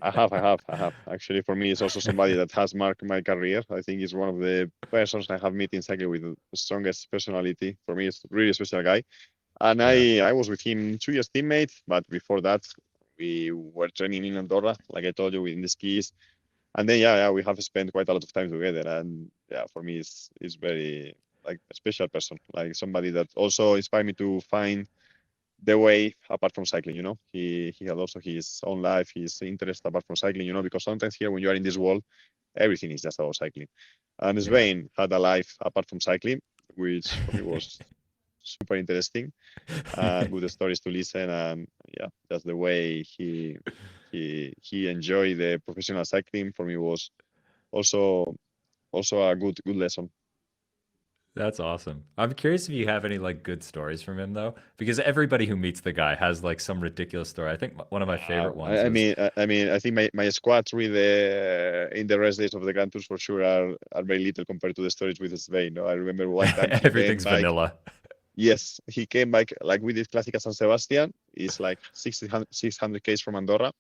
I have. Actually, for me, it's also somebody that has marked my career. I think he's one of the persons I have met in cycling with the strongest personality. For me, it's a really special guy. And Yeah. I was with him 2 years teammate, but before that, we were training in Andorra, like I told you, in the skis. And then yeah, we have spent quite a lot of time together. And yeah, for me, it's very like a special person, like somebody that also inspired me to find the way apart from cycling. He had also his own life, his interest apart from cycling. Because sometimes here when you are in this world, everything is just about cycling. And Yeah. Svein had a life apart from cycling, which for me was super interesting. Good stories to listen, and yeah, that's the way he enjoyed the professional cycling. For me, was also a good lesson. That's awesome. I'm curious if you have any like good stories from him though, because everybody who meets the guy has like some ridiculous story. I think one of my favorite ones was I think my squads with the in the rest days of the Grand Tours for sure are very little compared to the stories with Svein. No, I remember one time he came everything's back. vanilla. Yes, he came back like we did Clásica San Sebastian. It's like 600 k's from Andorra,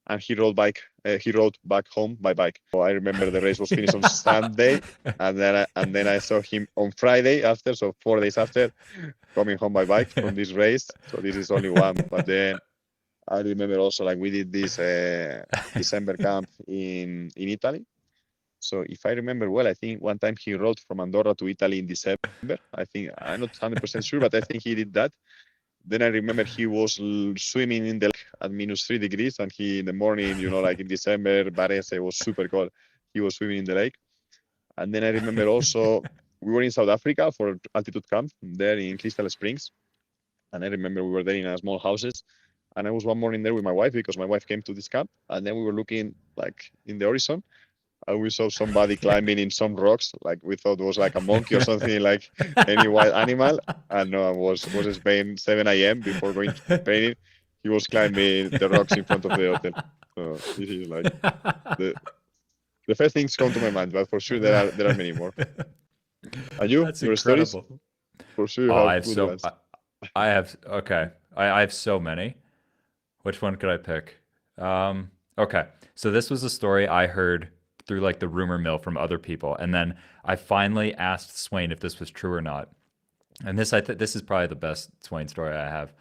and he rode back home by bike. So I remember the race was finished on Sunday, and then I saw him on Friday after, so 4 days after, coming home by bike from this race. So this is only one. But then I remember also like we did this December camp in Italy. So if I remember well, I think one time he rode from Andorra to Italy in December. I think I'm not 100% sure, but I think he did that. Then I remember he was swimming in the lake at -3 degrees, and he in the morning, like in December, Varese was super cold. He was swimming in the lake, and then I remember also we were in South Africa for altitude camp there in Crystal Springs. And I remember we were there in a small houses. And I was one morning there with my wife because my wife came to this camp. And then we were looking like in the horizon. And we saw somebody climbing in some rocks, like we thought it was like a monkey or something, like any wild animal. And no, it was Spain 7 a.m. before going to training. He was climbing the rocks in front of the hotel. So this is like the the first things come to my mind, but for sure there are many more. And you, That's your stories, incredible. for sure you Oh, I have have good so ones. I have okay. I have so many. Which one could I pick? Okay. So this was a story I heard through like the rumor mill from other people, and then I finally asked Swain if this was true or not. And this is probably the best Swain story I have.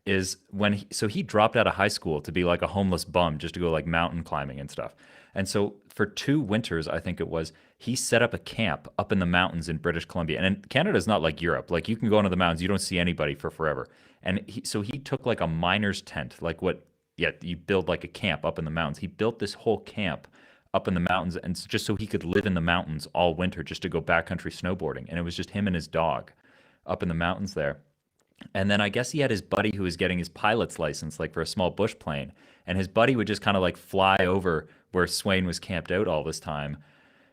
Is when he dropped out of high school to be like a homeless bum just to go like mountain climbing and stuff. And so for 2 winters, I think it was, he set up a camp up in the mountains in British Columbia. And Canada's not like Europe. Like you can go into the mountains, you don't see anybody for forever. And so he took like a miner's tent, like what, yeah, you build like a camp up in the mountains. He built this whole camp up in the mountains and just so he could live in the mountains all winter just to go backcountry snowboarding. And it was just him and his dog up in the mountains there. And then I guess he had his buddy who was getting his pilot's license, like for a small bush plane. And his buddy would just kind of like fly over where Swain was camped out all this time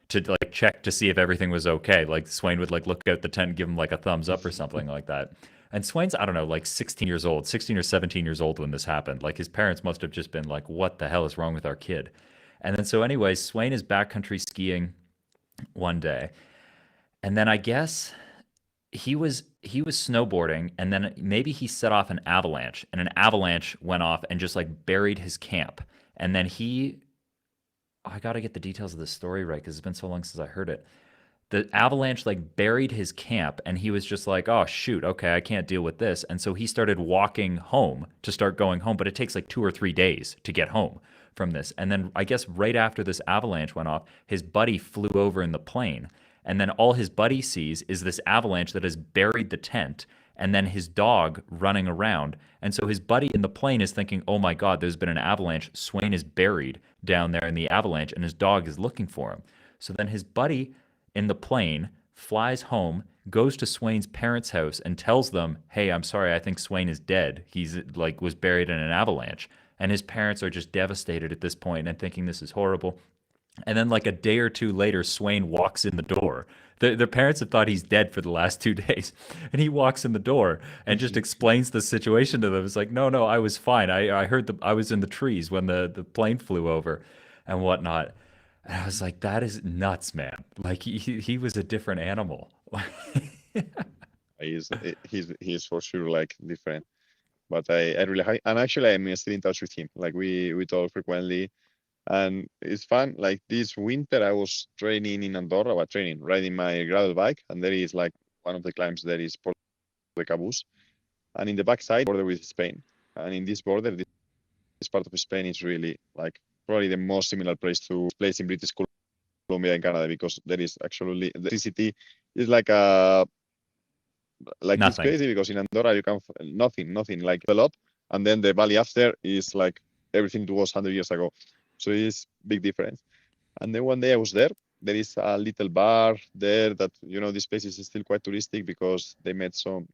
to like check to see if everything was okay. Like Swain would like look out the tent and give him like a thumbs up or something like that. And Swain's, I don't know, like 16 years old, 16 or 17 years old when this happened. Like his parents must have just been like, what the hell is wrong with our kid? And then so anyway, Swain is backcountry skiing one day. And then I guess he was snowboarding and then maybe he set off an avalanche and an avalanche went off and just like buried his camp. And then I got to get the details of this story right because it's been so long since I heard it. The avalanche like buried his camp and he was just like, oh shoot, okay, I can't deal with this. And so he started walking home to start going home, but it takes like 2 or 3 days to get home from this. And then I guess right after this avalanche went off, his buddy flew over in the plane. And then all his buddy sees is this avalanche that has buried the tent and then his dog running around. And so his buddy in the plane is thinking, oh my God, there's been an avalanche. Swain is buried down there in the avalanche and his dog is looking for him. So then his buddy in the plane flies home, goes to Swain's parents' house and tells them, hey, I'm sorry, I think Swain is dead. He's like was buried in an avalanche. And his parents are just devastated at this point and thinking this is horrible. And then, like a day or two later, Swain walks in the door. Their parents have thought he's dead for the last 2 days. And he walks in the door and just explains the situation to them. It's like, no, I was fine. I heard I was in the trees when the plane flew over and whatnot. And I was like, that is nuts, man. Like, he was a different animal. He's for sure like different. But I really and actually I'm still in touch with him. Like we talk frequently. And it's fun. Like this winter, I was training in Andorra, riding my gravel bike, and there is like one of the climbs there is Port de Cabús, and in the backside border with Spain. And in this border, this part of Spain is really like probably the most similar place in British Columbia in Canada because there is actually the electricity is like it's Nothing. crazy because in Andorra you can nothing like develop, and then the valley after is like everything was 100 years ago. So it's big difference. And then one day I was there. There is a little bar there that this place is still quite touristic because they made some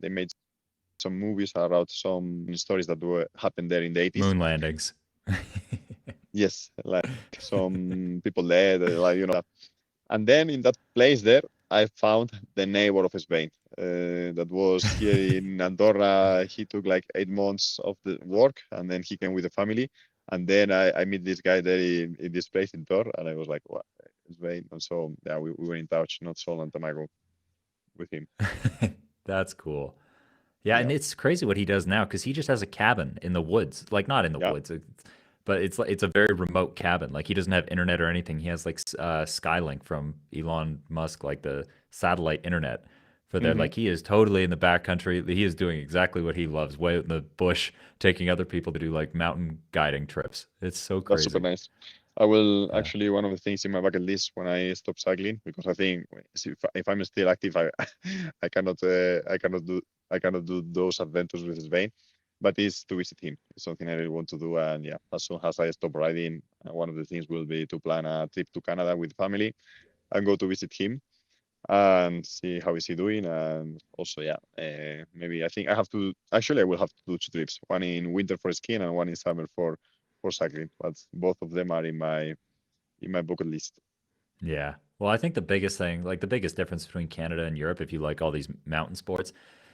movies about some stories that happened there in the 80s. Moon landings. Yes, like some people there, that. And then in that place there, I found the neighbor of Spain. That was here in Andorra. He took like 8 months of the work, and then he came with the family. And then I meet this guy there in this place in Tor, and I was like, "What, Spain?" And so yeah, we were in touch not so long time ago with him. That's cool. Yeah, and Yeah, it's crazy what he does now because he just has a cabin in the woods, like not in the yeah. woods, but it's a very remote cabin. Like he doesn't have internet or anything. He has like Skylink from Elon Musk, like the satellite internet for there. Mm-hmm. Like he is totally in the backcountry. He is doing exactly what he loves, way out in the bush, taking other people to do like mountain guiding trips. It's so That's super crazy. nice. I will Yeah. actually one of the things in my bucket list when I stop cycling because I think if I'm still active, I cannot do those adventures with Svein, but it's to visit him. It's something I really want to do, and yeah, as soon as I stop riding, one of the things will be to plan a trip to Canada with family and go to visit him. and see how is he doing. And also, yeah, maybe I think I have to. Actually, I will have to do 2 trips: one in winter for skiing and one in summer for cycling. But both of them are in my bucket list. Yeah. Well, I think the biggest thing, like the biggest difference between Canada and Europe, if you like all these mountain sports,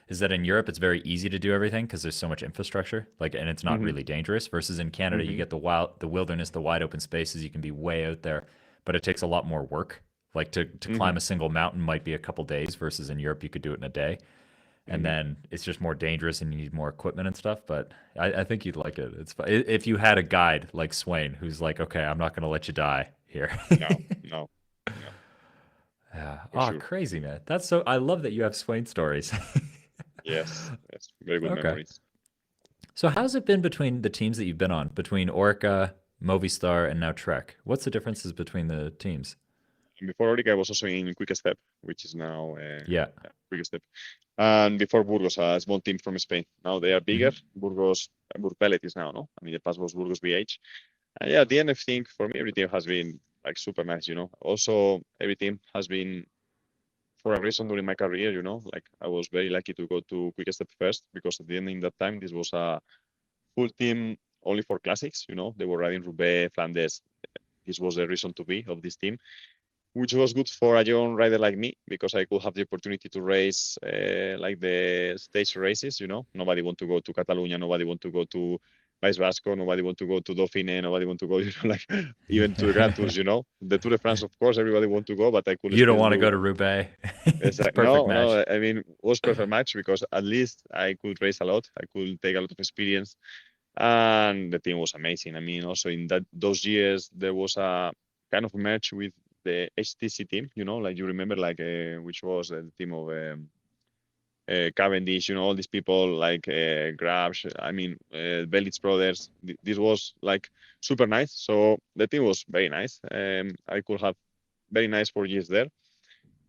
is that in Europe it's very easy to do everything because there's so much infrastructure, like, and it's not Hmm. really dangerous. Versus in Canada, you Hmm. get the wilderness, the wide open spaces. You can be way out there, but it takes a lot more work. Like to climb Hmm. a single mountain might be a couple days, versus in Europe you could do it in a day. And Hmm. then it's just more dangerous and you need more equipment and stuff. But I think you'd like it. It's if you had a guide like Swain who's like, okay, I'm not going to let you die here. No, no, no, Yeah. for Oh, sure. crazy, man. That's so. I love that you have Swain stories. Yes, yes, very good Okay. memories. So, how's it been between the teams that you've been on, between Orica, Movistar, and now Trek? What's the differences between the teams? And before Orica, I was also in Quickstep, which is now Yeah. yeah, Quickstep. And before Burgos, a small team from Spain. Now they are bigger. Hmm. Burgos, Burpelet is now, no? I mean, the past was Burgos BH. And yeah, at the end, I think for me, every team has been like super nice, Also, every team has been for a reason during my career, Like I was very lucky to go to Quickstep first because at the end in that time, this was a full team only for classics, They were riding Roubaix, Flanders. This was the reason to be of this team, which was good for a young rider like me because I could have the opportunity to race like the stage races. Nobody want to go to Catalonia, nobody want to go to País Vasco, nobody want to go to Dauphine, nobody want to go, like even to the Grand Tours. The Tour de France, of course, everybody want to go, but I could You don't still want to go do. to Roubaix. It's It's a like perfect no, no. match. I mean, it was perfect match because at least I could race a lot. I could take a lot of experience, and the team was amazing. I mean, also in those years there was a kind of merge with the HTC team. Like you remember, like which was the team of Cavendish. All these people like Grabs. I mean, Belitz brothers. This was like super nice. So the team was very nice. I could have very nice 4 years there.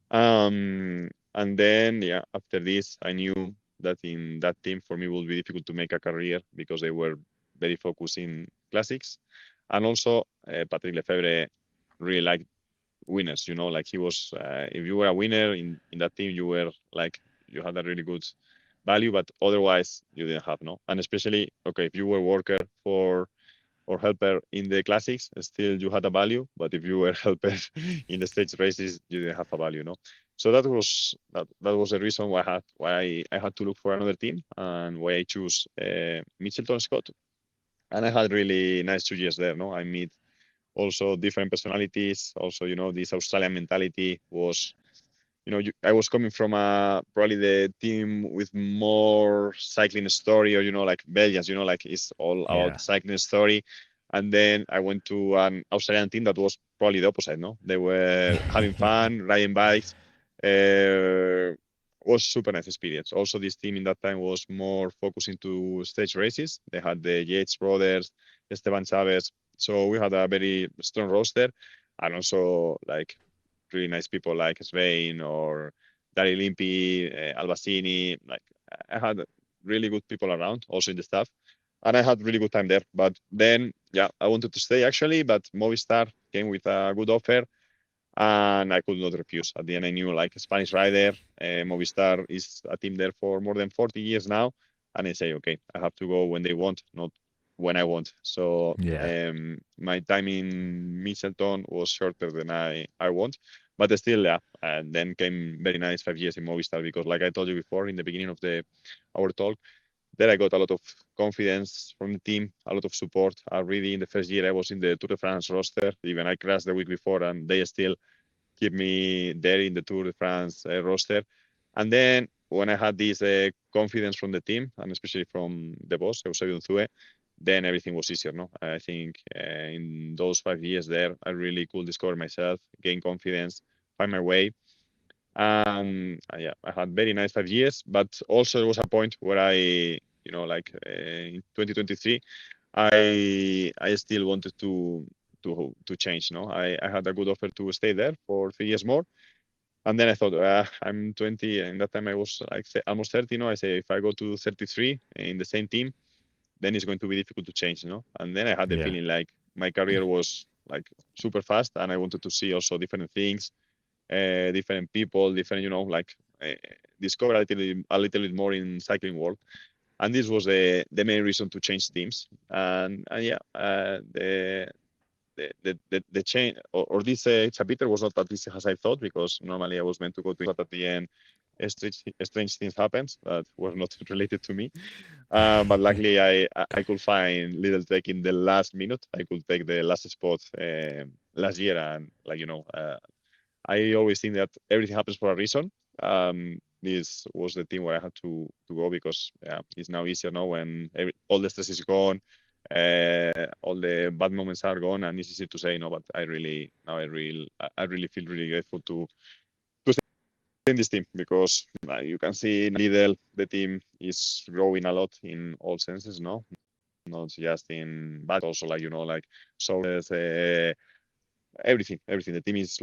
And then yeah, after this, I knew that in that team for me it would be difficult to make a career because they were very focused in classics, and also Patrick Lefebvre really liked winners. Like he was, if you were a winner in that team, you were like you had a really good value, but otherwise you didn't have no. And especially okay, if you were worker for or helper in the classics, still you had a value. But if you were helper in the stage races, you didn't have a value, no. So that was the reason why I had to look for another team and why I choose Mitchelton Scott. And I had really nice 2 years there. No, I meet also different personalities. Also, this Australian mentality was I was coming from probably the team with more cycling story, or like Belgians, like it's all about Yeah. cycling story. And then I went to an Australian team that was probably the opposite. No, they were having fun, riding bikes. Uh, was super nice experience. Also, this team in that time was more focused into stage races. They had the Yates brothers, Esteban Chavez. So we had a very strong roster, and also like really nice people like Svein or Dario Limpi, Albacini. Like I had really good people around, also in the staff, and I had really good time there. But then, yeah, I wanted to stay actually, but Movistar came with a good offer, and I could not refuse. At the end, I knew like a Spanish rider, Movistar is a team there for more than 40 years now, and I say, okay, I have to go when they want, not when I want. So Yeah. my time in Mitchelton was shorter than I want, but still, yeah. And then came very nice 5 years in Movistar because, like I told you before in the beginning of the our talk, there I got a lot of confidence from the team, a lot of support. Already in the first year, I was in the Tour de France roster. Even I crashed the week before, and they still keep me there in the Tour de France roster. And then when I had this confidence from the team, and especially from the boss, Eusebio Unzue, then everything was easier. No, I think in those 5 years there, I really could discover myself, gain confidence, find my way. Yeah, I had very nice 5 years, but also there was a point where like in 2023, I still wanted to change. No, I had a good offer to stay there for 3 years more, and then I thought I'm 20, and that time I was like almost 30. I say if I go to 33 in the same team, then it's going to be difficult to change. And then I had the Yeah. feeling like my career was like super fast, and I wanted to see also different things, different people, different, like discover a little bit more in cycling world. And this was the main reason to change teams. And yeah, the change or this chapter was not that easy as I thought, because normally I was meant to go to, but at the end, strange things happens that were not related to me. But luckily, I could find Lidl Trek in the last minute. I could take the last spot last year, and I always think that everything happens for a reason. This was the team where I had to go, because it's now easier now when all the stress is gone, all the bad moments are gone, and it's easy to say no. But I really feel really grateful to stay in this team, because you can see in Lidl the team is growing a lot in all senses, no, not just in but also so everything. The team is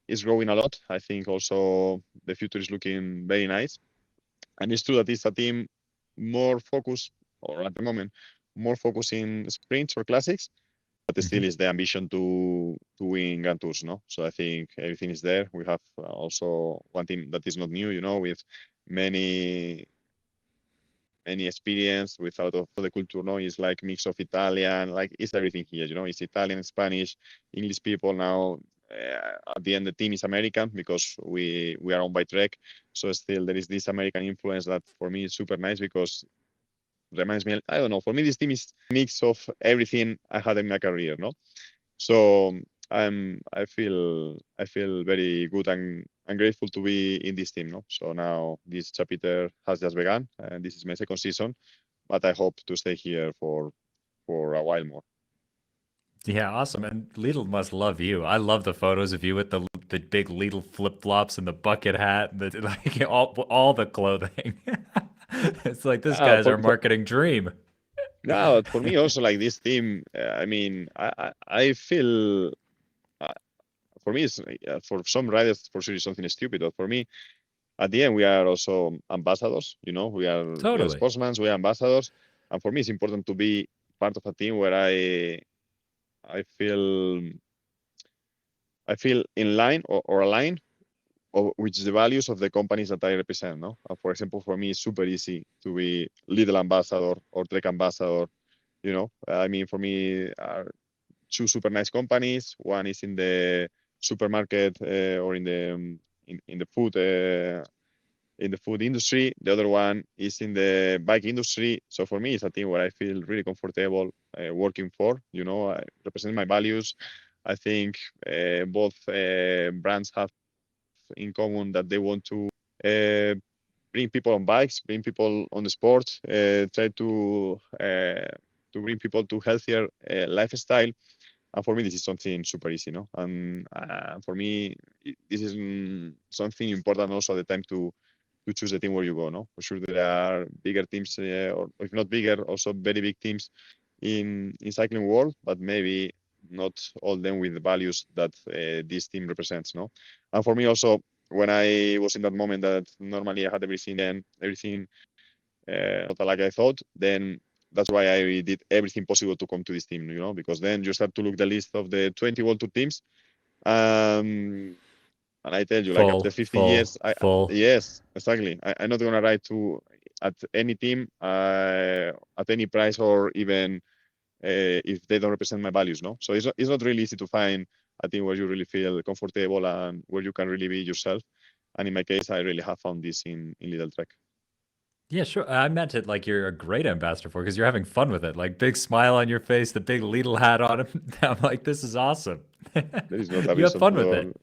is growing a lot. I think also the future is looking very nice. And it's true that it's a team more focused, or at the moment, more focused in sprints or classics, but still is the ambition to win Grand Tours, no? So I think everything is there. We have also one team that is not new, with many experience without of the culture, no? It's like mix of Italian, it's everything here, it's Italian, Spanish, English people now. At the end, the team is American, because we are owned by Trek. So still there is this American influence that for me is super nice, because reminds me, I don't know, for me this team is a mix of everything I had in my career, no? So I feel very good and grateful to be in this team, no? So now this chapter has just begun, and this is my second season, but I hope to stay here for a while more. Yeah, awesome. And Lidl must love you. I love the photos of you with the big Lidl flip-flops and the bucket hat, the like all the clothing. It's like this Uh, guy's for, our for marketing dream. no, for me also, this team. I mean, I feel for me it's for some riders for sure it's something stupid, but for me at the end we are also ambassadors. We are Totally. sportsmen, we are ambassadors, and for me it's important to be part of a team where I feel in line or aligned with the values of the companies that I represent. No, for example, for me it's super easy to be Lidl ambassador or Trek ambassador. I mean, for me are two super nice companies. One is in the supermarket or in the food industry. The other one is in the bike industry. So for me, it's a team where I feel really comfortable working for. I represent my values. I think both brands have in common that they want to bring people on bikes, bring people on the sport, try to bring people to healthier lifestyle. And for me, this is something super easy, no? And for me, this is something important also at the time to choose the team where you go, no? For sure, there are bigger teams, or if not bigger, also very big teams in cycling world, but maybe not all them with the values that this team represents, no? And for me also, when I was in that moment that normally I had everything and everything not like I thought, then that's why I did everything possible to come to this team, because then you start to look the list of the 20 World Tour teams. And I tell you, after 15 years, Full. yes, exactly. I'm not gonna ride at any team at any price, or even if they don't represent my values. No, so it's not really easy to find a team where you really feel comfortable and where you can really be yourself. And in my case, I really have found this in Lidl Trek. Yeah, sure. I meant it like you're a great ambassador for because you're having fun with it. Like big smile on your face, the big Lidl hat on him. I'm like, this is awesome. There is not a You have reason fun with to. it.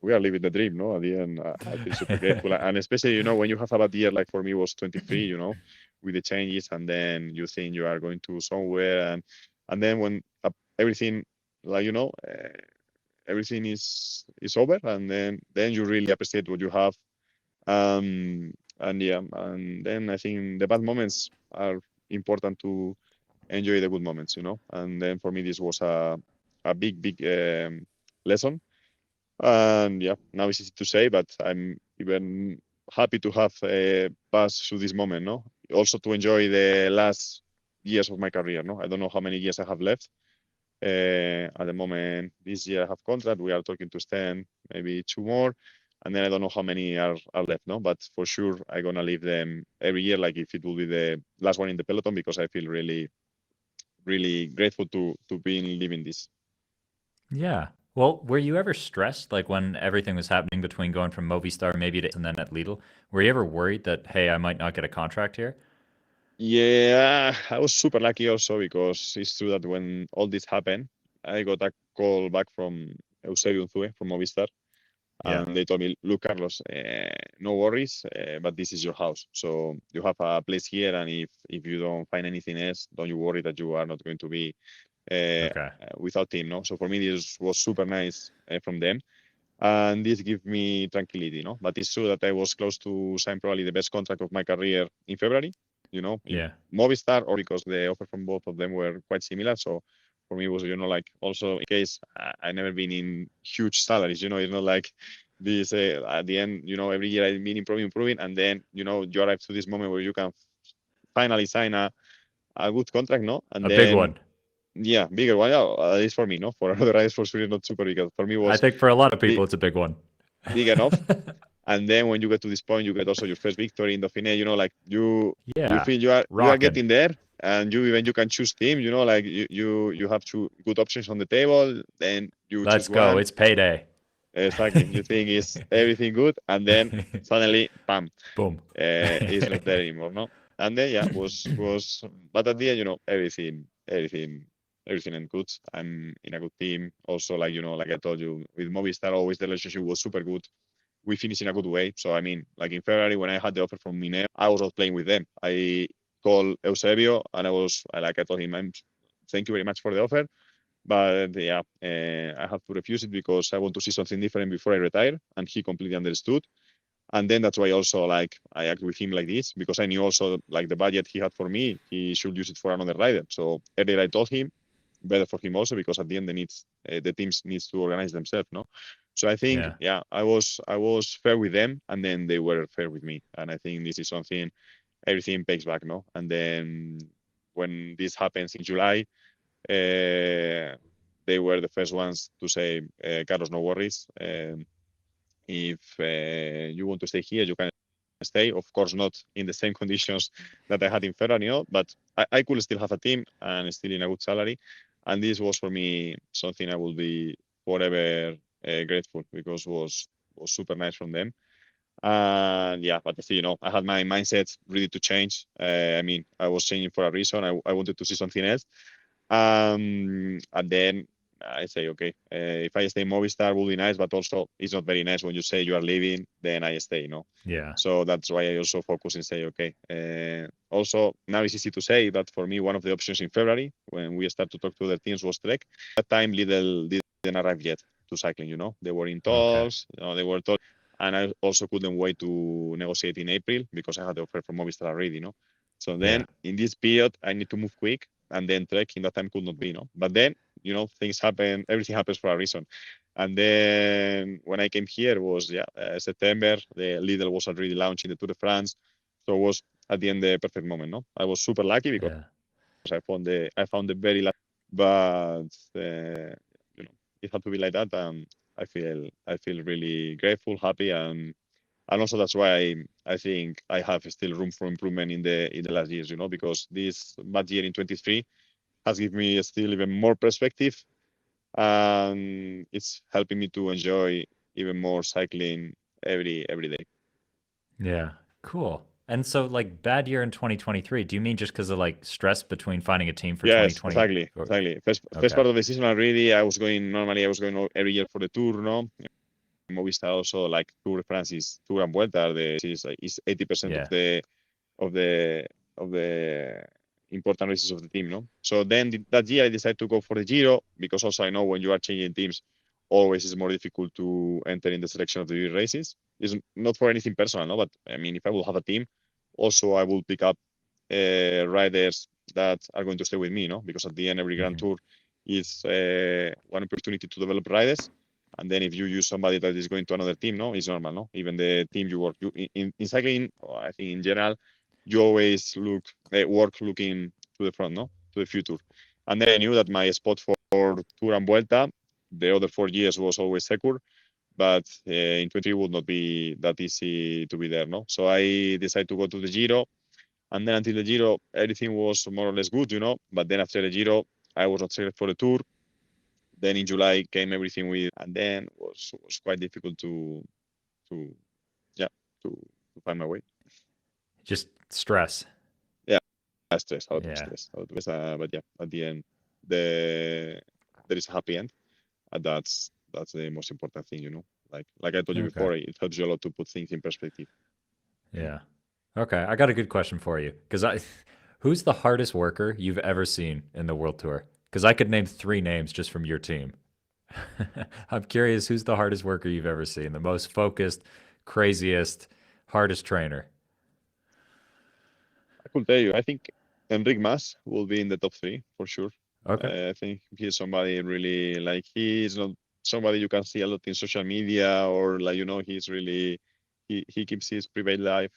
We are living the dream, no? At the end, I feel super grateful, and especially when you have a bad year, like for me was 23, with the changes, and then you think you are going to somewhere, and then when everything, everything is over, and then you really appreciate what you have, and yeah, and then I think the bad moments are important to enjoy the good moments, and then for me this was a big lesson. And yeah, now it's easy to say, but I'm even happy to have passed through this moment, no? Also to enjoy the last years of my career, no? I don't know how many years I have left, At the moment, this year I have contract. We are talking to extend maybe 2 more, and then I don't know how many are left, no. But for sure, I'm gonna leave them every year, like if it will be the last one in the peloton, because I feel really, really grateful to be living this. Yeah. Well, were you ever stressed, like when everything was happening between going from Movistar maybe to and then at Lidl? Were you ever worried that, hey, I might not get a contract here? Yeah, I was super lucky also because it's true that when all this happened, I got a call back from Eusebio Unzue from Movistar, Yeah. and they told me, "Look, Carlos, no worries, but this is your house, so you have a place here, and if you don't find anything else, don't you worry that you are not going to be Okay. without team, no." So for me, this was super nice from them, and this gave me tranquility, no. But it's true that I was close to sign probably the best contract of my career in February, in Yeah. Movistar, or because the offer from both of them were quite similar. So for me, it was, like also in case I never been in huge salaries, it's not like this at the end, every year I've been improving, and then, you arrive to this moment where you can finally sign a good contract, no? And A big then, one. yeah, bigger one, yeah, at least for me, no? For other guys, for sure, not super big. For me, I was think for a lot of big, people, it's a big one. big enough. And then when you get to this point, you get also your first victory in Dauphine. Like you Yeah. feel you are Rocking. getting there, and you can choose team. Like you have two good options on the table. Then you choose Let's go. one. It's payday. Exactly. You think is everything good, and then suddenly, bam, Boom. it's not there anymore. No. And then yeah, was but at the end, everything and good. I'm in a good team. Also, like like I told you, with Movistar, always the relationship was super good. We finished in a good way. So I mean, like in February when I had the offer from Mine, I was not playing with them. I called Eusebio and I told him, thank you very much for the offer, but yeah, I have to refuse it because I want to see something different before I retire. And he completely understood. And then that's why also like I act with him like this, because I knew also like the budget he had for me, he should use it for another rider. So earlier I told him, better for him also, because at the end the teams needs to organize themselves, no. So I think Yeah. yeah, I was fair with them, and then they were fair with me, and I think this is something everything pays back, no. And then when this happens in July, they were the first ones to say, Carlos, no worries. If you want to stay here, you can stay. Of course, not in the same conditions that I had in Ferrari, but I could still have a team and still in a good salary. And this was for me something I will be forever grateful, because was super nice from them. And yeah, but still, I had my mindset ready to change. I mean, I was changing for a reason. I wanted to see something else. And then I say, okay, if I stay in Movistar, will be nice, but also it's not very nice when you say you are leaving, then I stay. Yeah. So that's why I also focus and say, okay. Also, now it's easy to say, but for me, one of the options in February, when we start to talk to other teams, was Trek. At that time, Lidl didn't arrive yet to cycling. They were in Okay. talks, they were talking. And I also couldn't wait to negotiate in April because I had the offer from Movistar already. So Yeah. then in this period, I need to move quick, and then Trek in that time could not be. But then, things happen, everything happens for a reason. And then when I came here was September. The Lidl was already launching the Tour de France, so it was at the end the perfect moment. No, I was super lucky because Yeah. I found the very last, but it had to be like that. I feel really grateful, happy, and also that's why I think I have still room for improvement in the last years. Because this bad year in 23 has given me still even more perspective, and it's helping me to enjoy even more cycling every day. Yeah. Cool. And so, like, bad year in 2023, do you mean just because of like stress between finding a team for Yes, 2020? exactly, exactly. First Okay. part of the season already, I was going every year for the tour, no. Movistar also, like, Tour de France is Tour and Vuelta. Is 80% of Yeah. the of the important races of the team, no. So then that year I decided to go for the Giro, because also I know when you are changing teams, always is more difficult to enter in the selection of the races. It's not for anything personal, no, but I mean, if I will have a team, also I will pick up riders that are going to stay with me, no, because at the end every Grand Hmm. Tour is one opportunity to develop riders. And then if you use somebody that is going to another team, no, it's normal, no. Even the team you work in cycling, I think in general, you always work looking to the front, no, to the future. And then I knew that my spot for Tour and Vuelta, the other 4 years was always secure, but in 23 would not be that easy to be there, no? So I decided to go to the Giro, and then until the Giro, everything was more or less good, But then after the Giro, I was not selected for the Tour. Then in July came everything with, and then was quite difficult to yeah to find my way. Just stress. Yeah, stress, a lot of Yeah. stress, a lot of stress. But yeah, at the end, there is a happy end, and that's the most important thing, Like I told you Okay. before, it helps you a lot to put things in perspective. Yeah. Okay. I got a good question for you. Who's the hardest worker you've ever seen in the World Tour? Because I could name 3 names just from your team. I'm curious who's the hardest worker you've ever seen, the most focused, craziest, hardest trainer. I could tell you, I think Enric Mas will be in the top three for sure. Okay. I think he's somebody really like he's not somebody you can see a lot in social media or like he's really he keeps his private life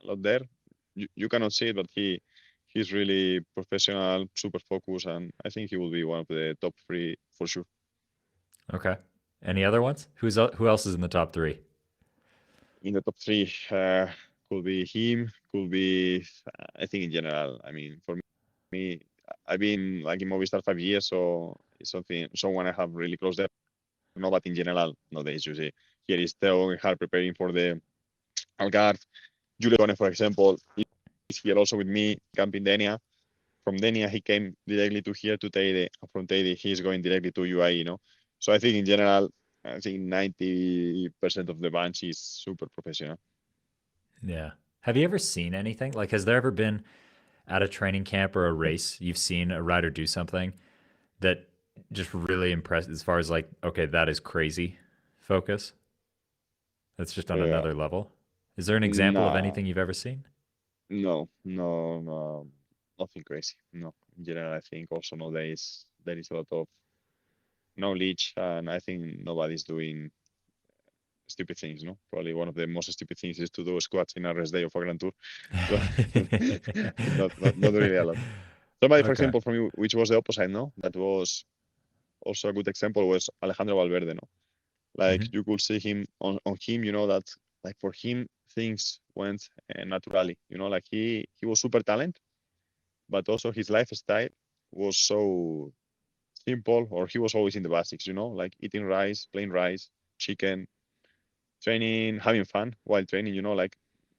a lot there. You cannot see it, but he's really professional, super focused, and I think he will be one of the top three for sure. Okay. Any other ones? Who else is in the top 3? In the top three, could be him, could be I think in general. I mean, for me, I've been like in Movistar 5 years, so it's someone I have really close there. No, but in general, nowadays you see here is Theo hard preparing for the Algarve. Julio Tone, for example, is here also with me, camping Denia. From Denia, he came directly to here to Teide. From Teide, he's going directly to UAE, So I think in general, I think 90% of the bunch is super professional. Yeah. Have you ever seen anything? Like, has there ever been at a training camp or a race you've seen a rider do something that just really impressed as far as like, okay, that is crazy focus? That's just on Yeah. another level. Is there an example of Nah, anything you've ever seen? no, nothing crazy. No, in general, I think also nowadays there is a lot of knowledge, and I think nobody's doing stupid things. No, probably one of the most stupid things is to do squats in a rest day of a Grand Tour. So not really a lot. Somebody, for Okay. example, from you, which was the opposite, no, that was also a good example was Alejandro Valverde. No, like Hmm. you could see him on him, that like for him things went naturally. Like he was super talented, but also his lifestyle was so simple, or he was always in the basics. Like eating rice, plain rice, chicken, training, having fun while training. Like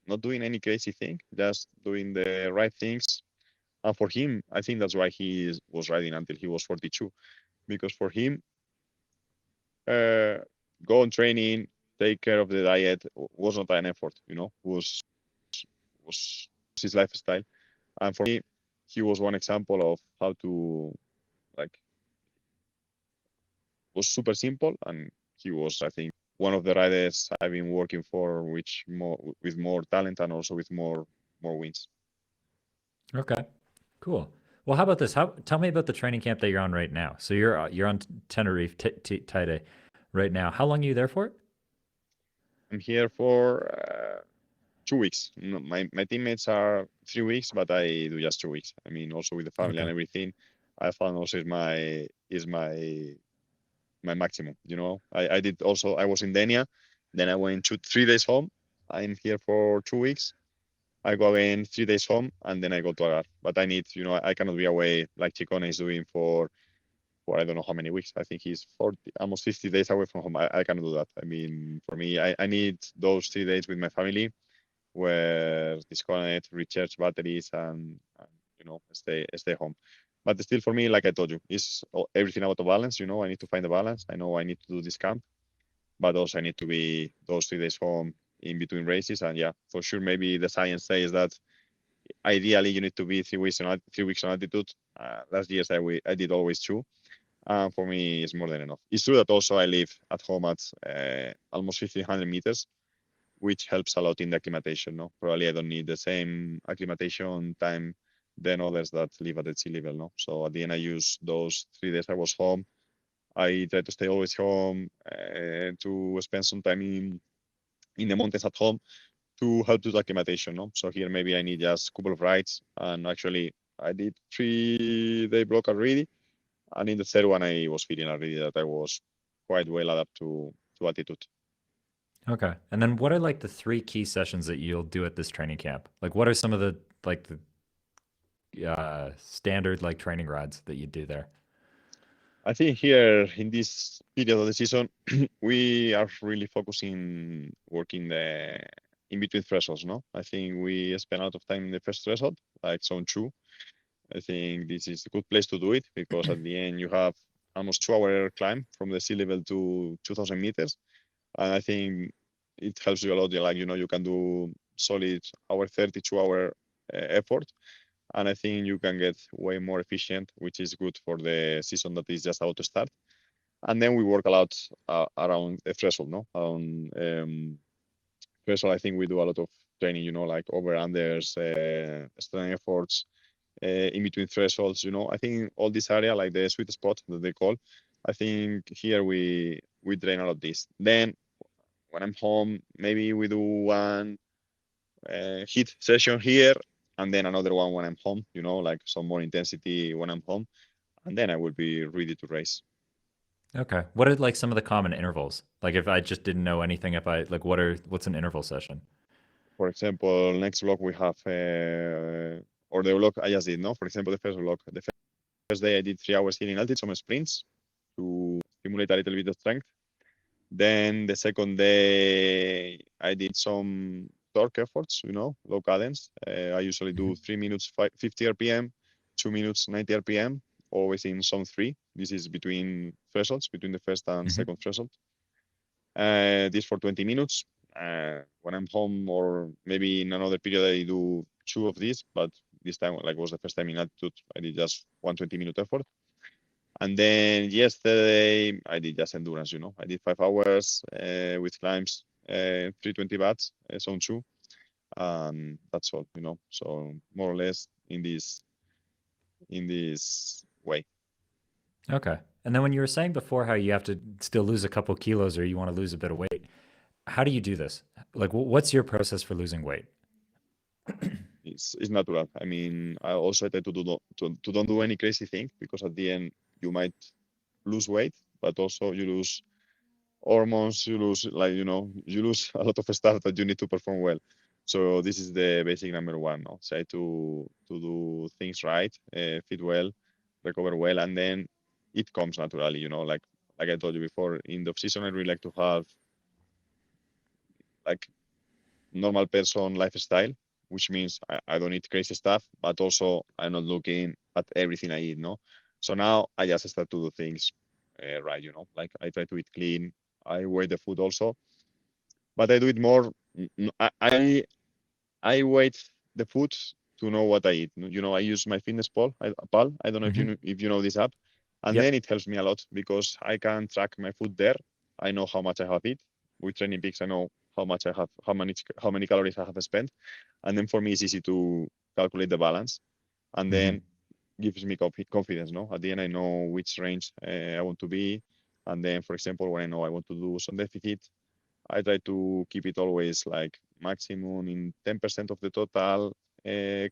not doing any crazy thing, just doing the right things. And for him, I think that's why was riding until he was 42, because for him, uh, go on training, take care of the diet was not an effort. Was his lifestyle. And for me, he was one example of how to like was super simple, and he was, I think, one of the riders I've been working for, which with more talent and also with more wins. Okay. Cool. Well, how about this? Tell me about the training camp that you're on right now. So you're on Tenerife, Teide, right now. How long are you there for? I'm here for 2 weeks. No, my teammates are 3 weeks, but I do just 2 weeks. I mean, also with the family and Okay. everything, I found also is my maximum. I did also. I was in Denia, then I went 3 days home. I'm here for 2 weeks. I go again 3 days home, and then I go to Algarve. But I need, I cannot be away like Chicone is doing for I don't know how many weeks. I think he's 40, almost 50 days away from home. I cannot do that. I mean, for me, I need those 3 days with my family where disconnect, recharge batteries, and stay home. But still, for me, like I told you, it's everything out of balance. I need to find the balance. I know I need to do this camp, but also I need to be those 3 days home in between races. And yeah, for sure, maybe the science says that ideally you need to be 3 weeks on altitude. Last years I did always 2. For me, it's more than enough. It's true that also I live at home at almost 1,500 meters, which helps a lot in the acclimatation. No, probably I don't need the same acclimatation time than others that live at the sea level. No, so at the end I use those 3 days I was home. I try to stay always home to spend some time in the mountains at home to help to the acclimatation. No, so here maybe I need just a couple of rides, and actually I did 3-day block already, and in the third one I was feeling already that I was quite well adapted to altitude. Okay. And then what are like the 3 key sessions that you'll do at this training camp? Like what are some of the like the standard like training rides that you do there? I think here in this period of the season, we are really focusing working the in between thresholds. No, I think we spend a lot of time in the first threshold, like zone 2. I think this is a good place to do it because at the end you have almost 2-hour climb from the sea level to 2,000 meters, and I think it helps you a lot. Like you can do solid hour 32-hour effort, and I think you can get way more efficient, which is good for the season that is just about to start. And then we work a lot around the threshold, no? On threshold, I think we do a lot of training, like over unders, strength efforts, in between thresholds. I think all this area, like the sweet spot that they call, I think here we train a lot of this. Then when I'm home, maybe we do one hit session here, and then another one when I'm home. Like some more intensity when I'm home, and then I will be ready to race. Okay. What are like some of the common intervals? Like if I just didn't know anything, if I like what's an interval session? For example, next block we have, or the block I just did, no? For example, the first block, the first day I did 3 hours here in altitude, some sprints to stimulate a little bit of strength. Then the second day I did some torque efforts, low cadence. I usually do 3 minutes 50 RPM, 2 minutes 90 RPM, always in zone 3. This is between thresholds, between the first and Mm-hmm. second threshold. This for 20 minutes. When I'm home, or maybe in another period, I do 2 of these, but this time, like, was the first time in altitude, I did just 1 20-minute effort. And then yesterday, I did just endurance, I did 5 hours with climbs, 320 watts, zone 2. That's all, so more or less in this way. Okay. And then when you were saying before how you have to still lose a couple kilos or you want to lose a bit of weight, how do you do this? Like what's your process for losing weight? It's natural. I mean, I also try to don't do any crazy thing, because at the end you might lose weight, but also you lose hormones, you lose, like, you lose a lot of stuff that you need to perform well. So this is the basic number one. No? Try to do things right, fit well, recover well, and then it comes naturally. Like I told you before, in the off season I really like to have like normal person lifestyle, which means I don't eat crazy stuff, but also I'm not looking at everything I eat. No, so now I just start to do things right. Like I try to eat clean. I weigh the food also, but I do it more. I weight the food to know what I eat. I use my fitness pal. I don't know if Mm-hmm. you know this app, and Yep. then it helps me a lot because I can track my food there. I know how much I have eaten. With Training Peaks, I know how much I have, how many calories I have spent, and then for me it's easy to calculate the balance, and Mm-hmm. then gives me confidence. No, at the end I know which range I want to be, and then for example when I know I want to do some deficit, I try to keep it always like maximum in 10% of the total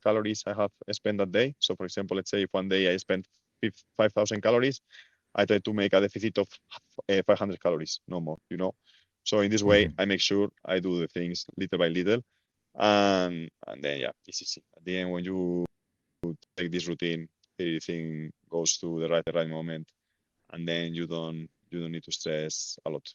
calories I have spent that day. So for example, let's say if one day I spent 5,000 calories, I try to make a deficit of 500 calories, no more. So in this way, Mm-hmm. I make sure I do the things little by little. And then, yeah, it's easy. At the end, when you take this routine, everything goes to the right moment. And then you don't need to stress a lot.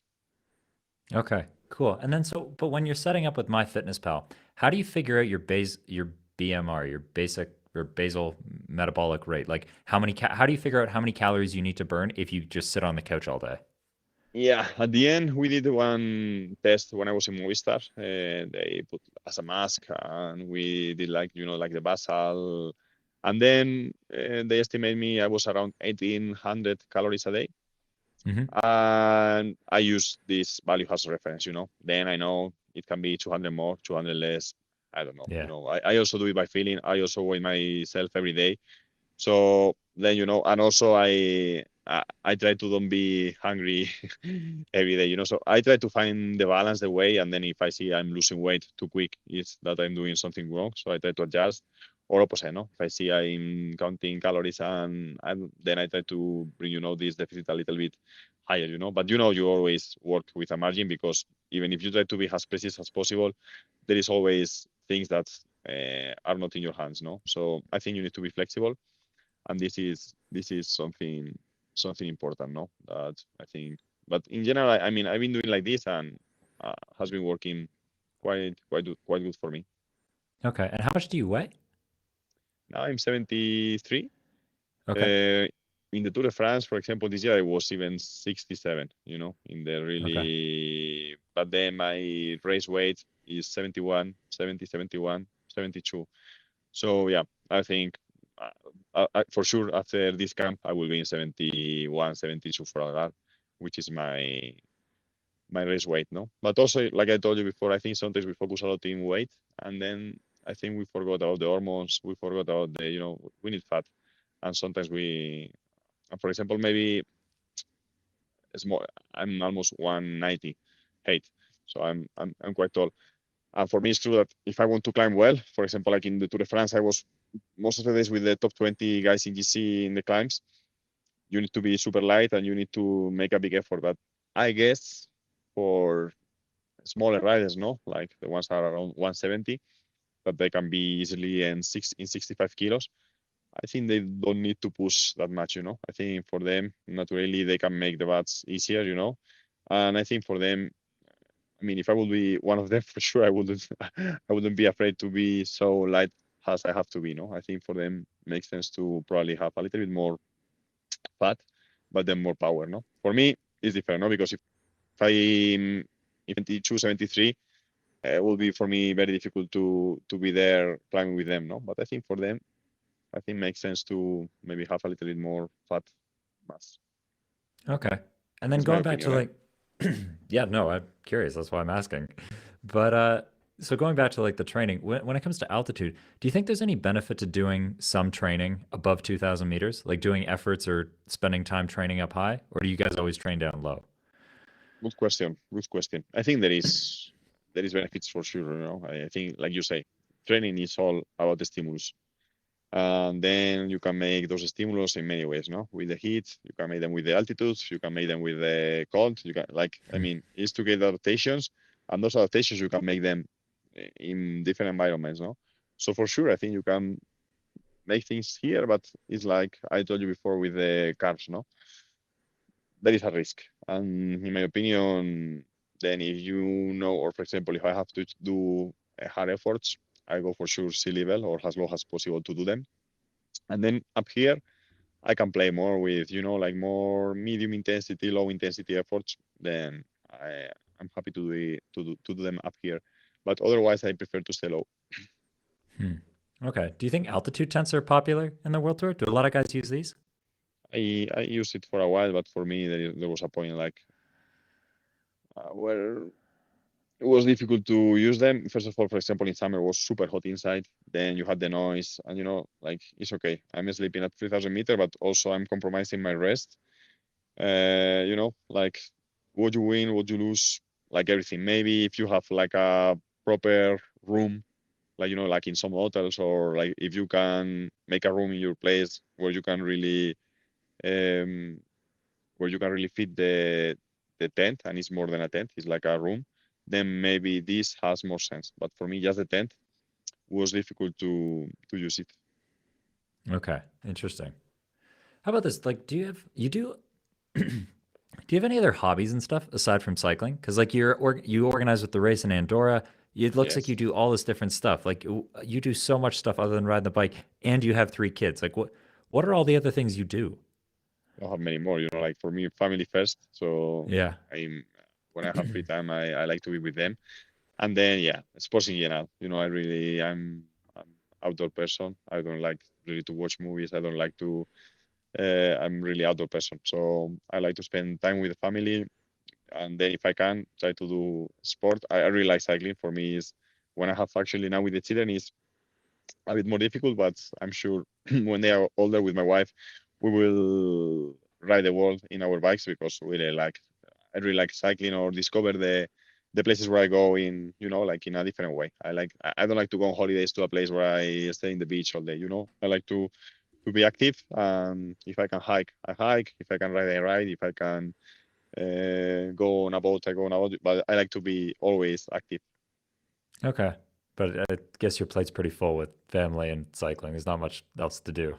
Okay, cool. And then but when you're setting up with MyFitnessPal, how do you figure out your BMR, your basic or basal metabolic rate? Like how do you figure out how many calories you need to burn if you just sit on the couch all day? Yeah, at the end, we did one test when I was in Movistar. They put as a mask, and we did like the basal, and then they estimate me I was around 1,800 calories a day, Mm-hmm. and I use this value as a reference. Then I know it can be 200 more, 200 less. I don't know. Yeah. I also do it by feeling. I also weigh myself every day. So then, and also I try to don't be hungry every day. So I try to find the balance, the way, and then if I see I'm losing weight too quick, it's that I'm doing something wrong. So I try to adjust, or opposite, no? If I see I'm counting calories and then I try to bring, this deficit a little bit higher, but you always work with a margin, because even if you try to be as precise as possible, there is always things that are not in your hands, no? So I think you need to be flexible, and this is something important, no? That I think, but in general, I mean, I've been doing like this, and has been working quite good for me. Okay. And how much do you weigh? Now I'm 73. Okay. Uh, in the Tour de France, for example, this year I was even 67, in the Okay. really, but then my race weight is 71, 70, 71, 72. So yeah, I think for sure after this camp, I will be in 71, 72 for Algar, which is my race weight, no? But also, like I told you before, I think sometimes we focus a lot in weight, and then I think we forgot about the hormones, we forgot about we need fat, and sometimes for example, maybe small. I'm almost 190 height, so I'm quite tall. And for me, it's true that if I want to climb well, for example, like in the Tour de France, I was most of the days with the top 20 guys in GC in the climbs. You need to be super light and you need to make a big effort. But I guess for smaller riders, no, like the ones that are around 170, that they can be easily in 65 kilos. I think they don't need to push that much. I think for them, naturally, they can make the bats easier. And I think for them, I mean, if I would be one of them, for sure, I wouldn't, I wouldn't be afraid to be so light as I have to be. No, I think for them makes sense to probably have a little bit more fat, but then more power. No, for me, it's different. No, because if I'm in 72, 73, it will be for me very difficult to be there climbing with them. No, but I think for them, I think makes sense to maybe have a little bit more fat mass. Okay. And then It's my going back to opinion. Eh? like, yeah, no, I'm curious. That's why I'm asking. But so going back to like the training, when it comes to altitude, do you think there's any benefit to doing some training above 2,000 meters, like doing efforts or spending time training up high, or do you guys always train down low? Good question. Good question. I think there is benefits for sure. I think, like you say, training is all about the stimulus, and then you can make those stimulus in many ways. No, with the heat, you can make them with the altitudes, you can make them with the cold. You can I mean, it's to get adaptations, and those adaptations you can make them in different environments. No, so for sure, I think you can make things here, but it's like I told you before with the carbs. No, there is a risk. And in my opinion, then if or for example, if I have to do hard efforts, I go for sure sea level or as low as possible to do them. And then up here, I can play more with, like more medium intensity, low intensity efforts. Then I'm happy to do them up here. But otherwise, I prefer to stay low. Hmm. Okay. Do you think altitude tents are popular in the World Tour? Do a lot of guys use these? I used it for a while, but for me, there was a point like where it was difficult to use them. First of all, for example, in summer it was super hot inside. Then you had the noise, and like it's okay. I'm sleeping at 3,000 meters, but also I'm compromising my rest. Like what you win, what you lose, like everything. Maybe if you have like a proper room, like like in some hotels, or like if you can make a room in your place um, where you can really fit the tent, and it's more than a tent, it's like a room, then maybe this has more sense. But for me, just the tent was difficult to use it. Okay. Interesting. How about this? Like, do you have any other hobbies and stuff aside from cycling? Because like you organize with the race in Andorra. It looks like you Yes, do all this different stuff. Like you do so much stuff other than riding the bike, and you have three kids. Like what are all the other things you do? I'll have many more. Like for me, family first. So Yeah. I'm when I have free time, I like to be with them. And then yeah, sports in general. I'm outdoor person. I don't like really to watch movies. I don't like to. I'm really outdoor person. So I like to spend time with the family, and then if I can try to do sport. I really like cycling. For me, is when I have actually now with the children is a bit more difficult, but I'm sure when they are older with my wife, we will ride the world in our bikes because we really like. I really like cycling or discover the places where I go in, like in a different way. I don't like to go on holidays to a place where I stay in the beach all day. I like to be active. If I can hike, I hike. If I can ride, I ride. If I can go on a boat, I go on a boat. But I like to be always active. Okay. But I guess your plate's pretty full with family and cycling. There's not much else to do.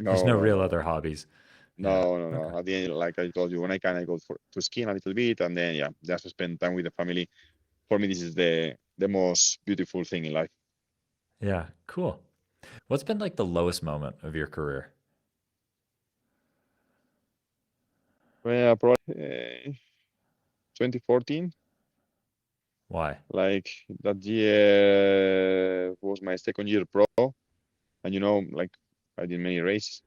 There's No, no no, real no, other hobbies. Yeah. no, no, Okay. no. At the end, like I told you, when I can, I go to skiing a little bit, and then yeah, just to spend time with the family. For me, this is the most beautiful thing in life. Yeah. Cool. What's been like the lowest moment of your career? Well, probably 2014. Why? Like that year was my second year pro, and like I did many races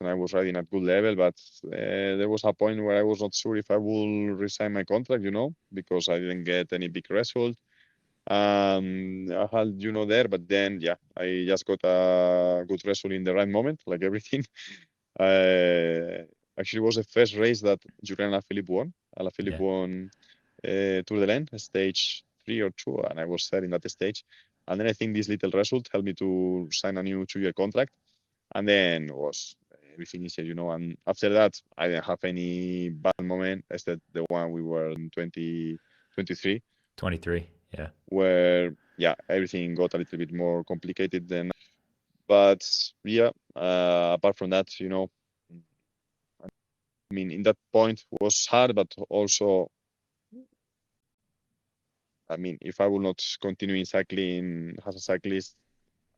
and I was riding at good level, but there was a point where I was not sure if I will resign my contract, because I didn't get any big result. I had, there, but then yeah, I just got a good result in the right moment, like everything. uh, Actually, it was the first race that Julian Alaphilippe won. Alaphilippe Yeah. won Tour de l'Ain, stage 3 or 2, and I was third in that stage. And then I think this little result helped me to sign a new 2-year contract. And then was everything easier, And after that, I didn't have any bad moment, except the one we were in 2023, 23. Yeah. where yeah, everything got a little bit more complicated then. But yeah, apart from that, I mean, in that point was hard, but also, I mean, if I will not continue in cycling as a cyclist,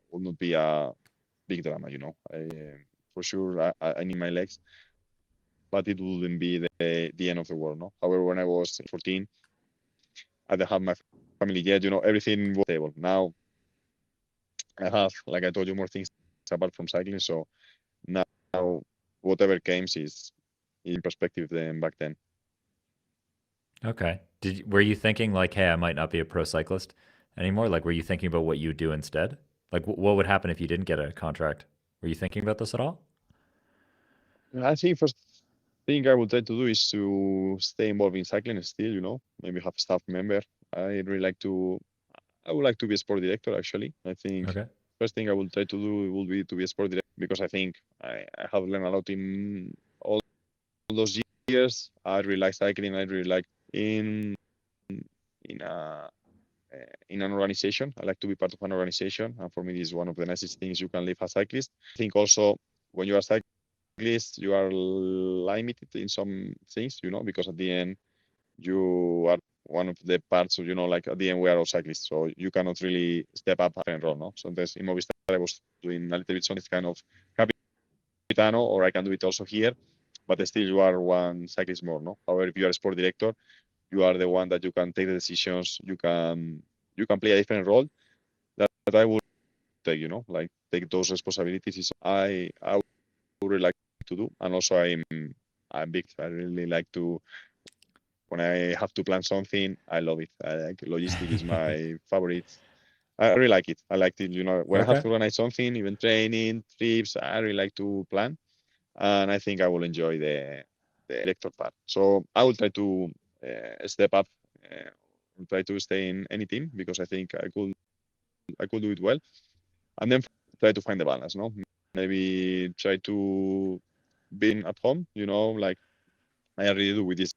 it will not be a big drama, for sure, I need my legs, but it wouldn't be the end of the world, no. However, when I was 14, I didn't have my family yet, everything was stable. Now I have, like I told you, more things apart from cycling. So now whatever comes is in perspective than back then. Okay. Were you thinking like, hey, I might not be a pro cyclist anymore? Like, were you thinking about what you do instead? Like, what would happen if you didn't get a contract? Were you thinking about this at all? I think first thing I would try to do is to stay involved in cycling still, maybe have a staff member. I would like to be a sport director, actually. I think Okay. first thing I will try to do will be to be a sport director, because I think I have learned a lot in all those years. I really like cycling. I really like in in a in an organization. I like to be part of an organization, and for me, this is one of the nicest things you can live as a cyclist. I think also when you are a cyclist, you are limited in some things, because at the end you are one of the parts of, like at the end we are all cyclists, so you cannot really step up and role, no. Sometimes in Movistar I was doing a little bit some kind of capitano, or I can do it also here, but still you are one cyclist more, no. However, if you are a sport director, you are the one that you can take the decisions, you can play a different role that I would take, like take those responsibilities. Is I would really like to do, and also I'm big. I really like to, when I have to plan something, I love it. I like logistic is my favorite. I really like it. I like it. When I have Okay. to organize something, even training, trips, I really like to plan, and I think I will enjoy the electro part. So I will try to step up, and try to stay in any team, because I think I could do it well, and then try to find the balance. No, maybe try to be at home. Like I already do with this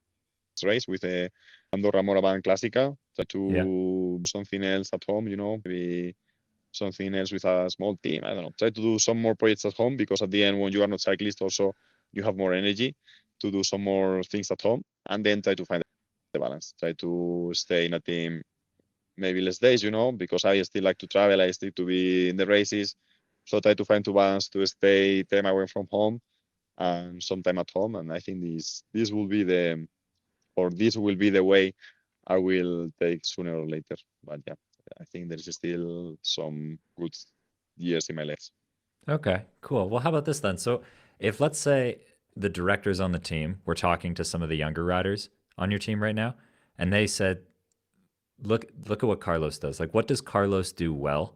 race with a Andorra Moravan Clásica. Try Yeah. to do something else at home. Maybe something else with a small team. I don't know. Try to do some more projects at home, because at the end, when you are not cyclist, also you have more energy to do some more things at home, and then try to find the balance. Try to stay in a team maybe less days, because I still like to travel. I still to be in the races. So try to find two balance to stay time away from home and some time at home. And I think this will be the way I will take sooner or later. But yeah, I think there's still some good years in my legs. Okay. Cool. Well, how about this then? So, if let's say the directors on the team were talking to some of the younger riders on your team right now, and they said, look at what Carlos does. Like, what does Carlos do well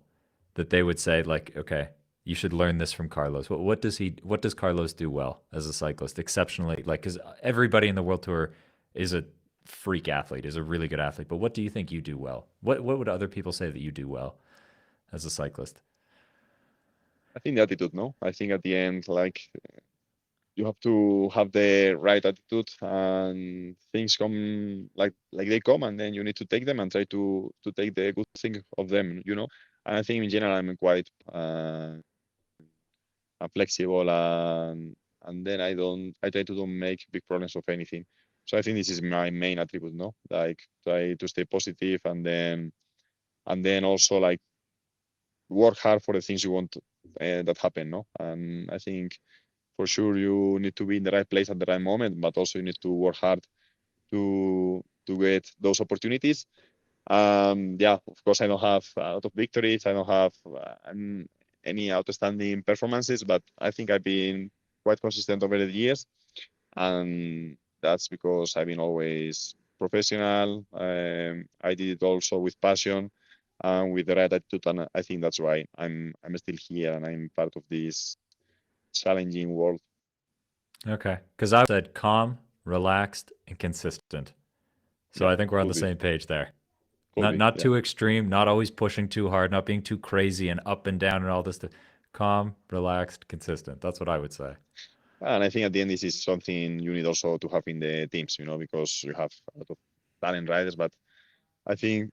that they would say, like, okay, you should learn this from Carlos. What does Carlos do well as a cyclist exceptionally? Like, because everybody in the World Tour is a freak athlete. He's a really good athlete. But what do you think you do well? What would other people say that you do well as a cyclist? I think the attitude, no? I think at the end, like you have to have the right attitude, and things come like they come, and then you need to take them and try to take the good thing of them, you know. And I think in general I'm quite flexible, and then I try to don't make big problems of anything. So I think this is my main attribute, no? Like try to stay positive, and then also like work hard for the things you want that happen, no? And I think for sure you need to be in the right place at the right moment, but also you need to work hard to get those opportunities. Yeah, of course I don't have a lot of victories. I don't have any outstanding performances, but I think I've been quite consistent over the years, and that's because I've been always professional. I did it also with passion and with the right attitude, and I think that's why I'm still here and I'm part of this challenging world. Okay. Because I said calm, relaxed, and consistent. So Yeah, I think we're on could the be, same page there. could be. Not Yeah, too extreme, not always pushing too hard, not being too crazy and up and down and all this stuff. Calm, relaxed, consistent. That's what I would say. and I think at the end this is something you need also to have in the teams, you know, because you have a lot of talent riders, but I think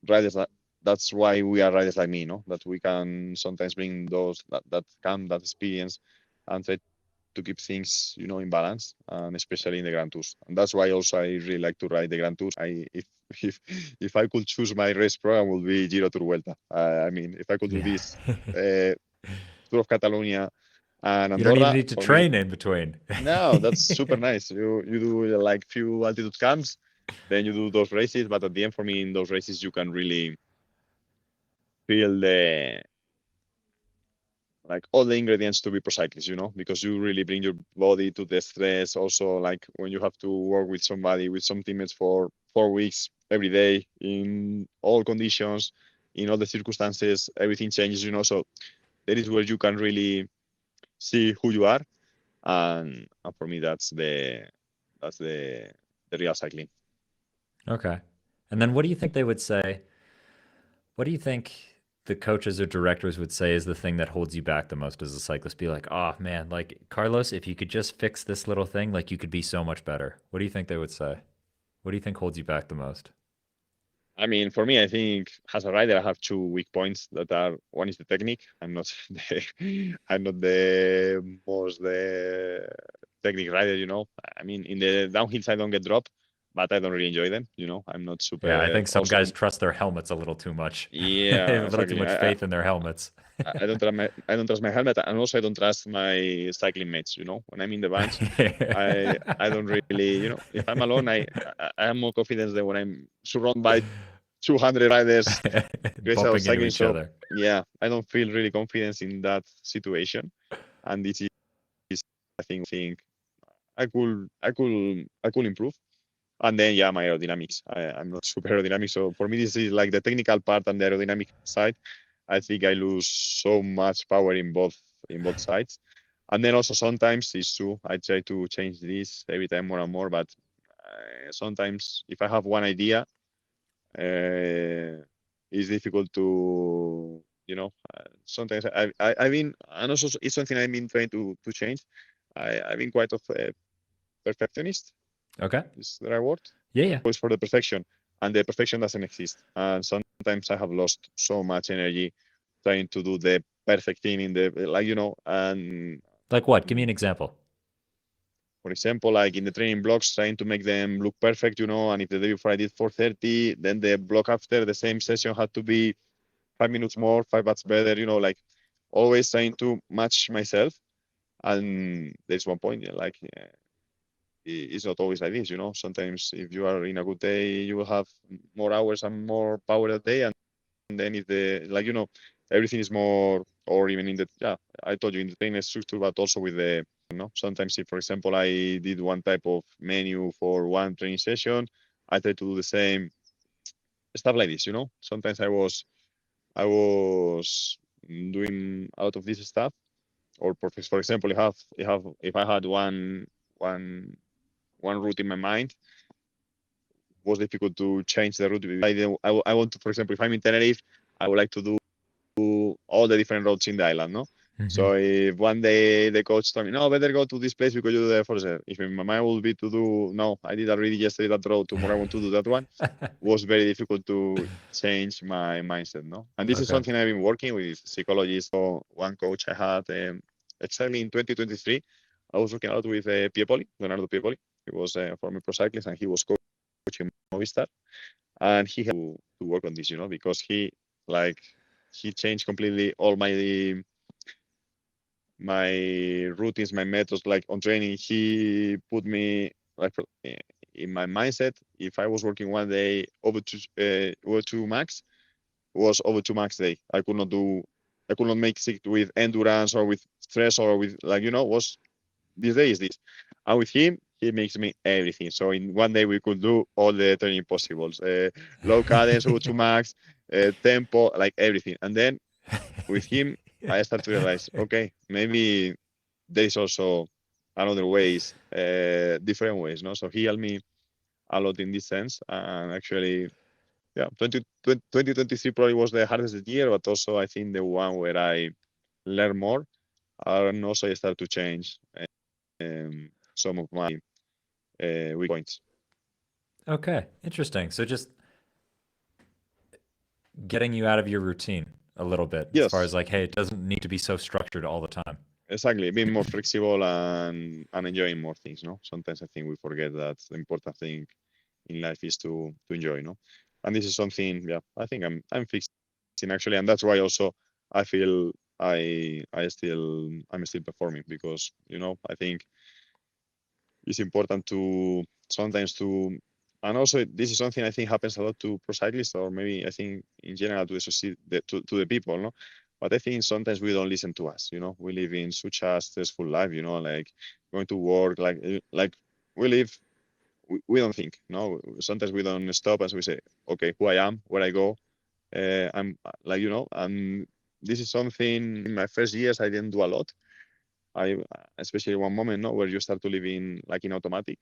riders that that's why we are riders like me, no? That we can sometimes bring that experience and try to keep things, you know, in balance, and especially in the Grand Tours. And that's why also I really like to ride the Grand Tours. I if if I could choose my race program, would be Giro Tour Vuelta. I mean, if I could do Yeah. this Tour of Catalonia and You don't even Andorra, need to for me, train in between. no, that's super nice. You do like few altitude camps, then you do those races. But at the end, for me, in those races, you can really feel the like all the ingredients to be pro cyclist, you know, because you really bring your body to the stress. Also, like when you have to work with somebody, with some teammates for 4 weeks every day in all conditions, in all the circumstances, everything changes, you know. So that is where you can really see who you are, and for me, that's the real cycling. Okay. And then what do you think they would say? What do you think the coaches or directors would say is the thing that holds you back the most as a cyclist? Be like, oh man, like Carlos, if you could just fix this little thing, like you could be so much better. What do you think they would say? What do you think holds you back the most? I mean, for me, I think as a rider, I have two weak points that are one is the technique. I'm not the most the technique rider, you know. I mean, in the downhills, I don't get dropped, but I don't really enjoy them, you know. I'm not Yeah, I super think some guys awesome. trust their helmets a little too much. They Yeah, have a little too exactly. much faith in their helmets. I don't trust my helmet, and also I don't trust my cycling mates. You know, when I'm in the bunch, I don't really, you know, if I'm alone, I have more confidence than when I'm surrounded by 200 riders crazy out Bumping into cycling. each So other. yeah, I don't feel really confidence in that situation, and this is I think I could improve. And then yeah, my aerodynamics. I'm not super aerodynamic, so for me this is like the technical part and the aerodynamic side. I think I lose so much power in both sides. And then also sometimes it's true. I try to change this every time more and more, but sometimes if I have one idea, it's difficult to sometimes I've been, and also it's something I've been trying to change. I've been quite of a perfectionist, Okay. is the right word, Yeah, yeah. always for the perfection, and the perfection doesn't exist, and sometimes I have lost so much energy trying to do the perfect thing in the, like, and Like what? Give me an example. for example, like in the training blocks, trying to make them look perfect, and if the day before I did 4:30, then the block after the same session had to be 5 minutes more, 5 watts better, like always trying to match myself. And there's one point, like, it's not always like this, Sometimes if you are in a good day, you will have more hours and more power a day. And then if everything is more, or even in the, yeah, I told you in the training structure, but also with the, sometimes if, for example, I did one type of menu for one training session, I try to do the same stuff like this, Sometimes I was doing a lot of this stuff, or for example, if I had one one route in my mind, was difficult to change the route. I want to, for example, if I'm in Tenerife, I would like to do all the different roads in the island, no? So if one day the coach told me, no, better go to this place because you do the forest. If my mind will be to do, no, I did already yesterday that road, tomorrow I want to do that one, was very difficult to change my mindset, no? And this is something I've been working with psychologists. So one coach I had, exactly in 2023, I was working out with Piepoli, Leonardo Piepoli. He was a former pro cyclist and he was coaching Movistar. And he had to work on this, because he changed completely all my routines, my methods, like on training. He put me like in my mindset. If I was working one day over two max, was over two max day. I could not make it with endurance or with stress or with was this day is this. And with him, he makes me everything. So in one day we could do all the training possibles, low cadence, over two max, tempo, like everything. And then with him, I started to realize, okay, maybe there is also another ways, different ways, no? So he helped me a lot in this sense. And actually, yeah, 2023 probably was the hardest year, but also I think the one where I learned more and also I started to change some of my weak points. Okay, interesting. So just getting you out of your routine a little bit as far as Yes, like, hey, it doesn't need to be so structured all the time. exactly. Being more flexible and enjoying more things, no? Sometimes I think we forget that the important thing in life is to enjoy, no? And this is something, yeah, I think I'm fixing actually, and that's why also I feel I'm still performing because I think it's important to sometimes to and also this is something I think happens a lot to pro cyclists or maybe I think in general to the to the people, no? But I think sometimes we don't listen to us, we live in such a stressful life, like going to work, like we live we don't think, no? Sometimes we don't stop as we say, okay, who I am, where I go, I'm like and this is something in my first years I didn't do a lot. I especially one moment, no, where you start to live in like in automatic,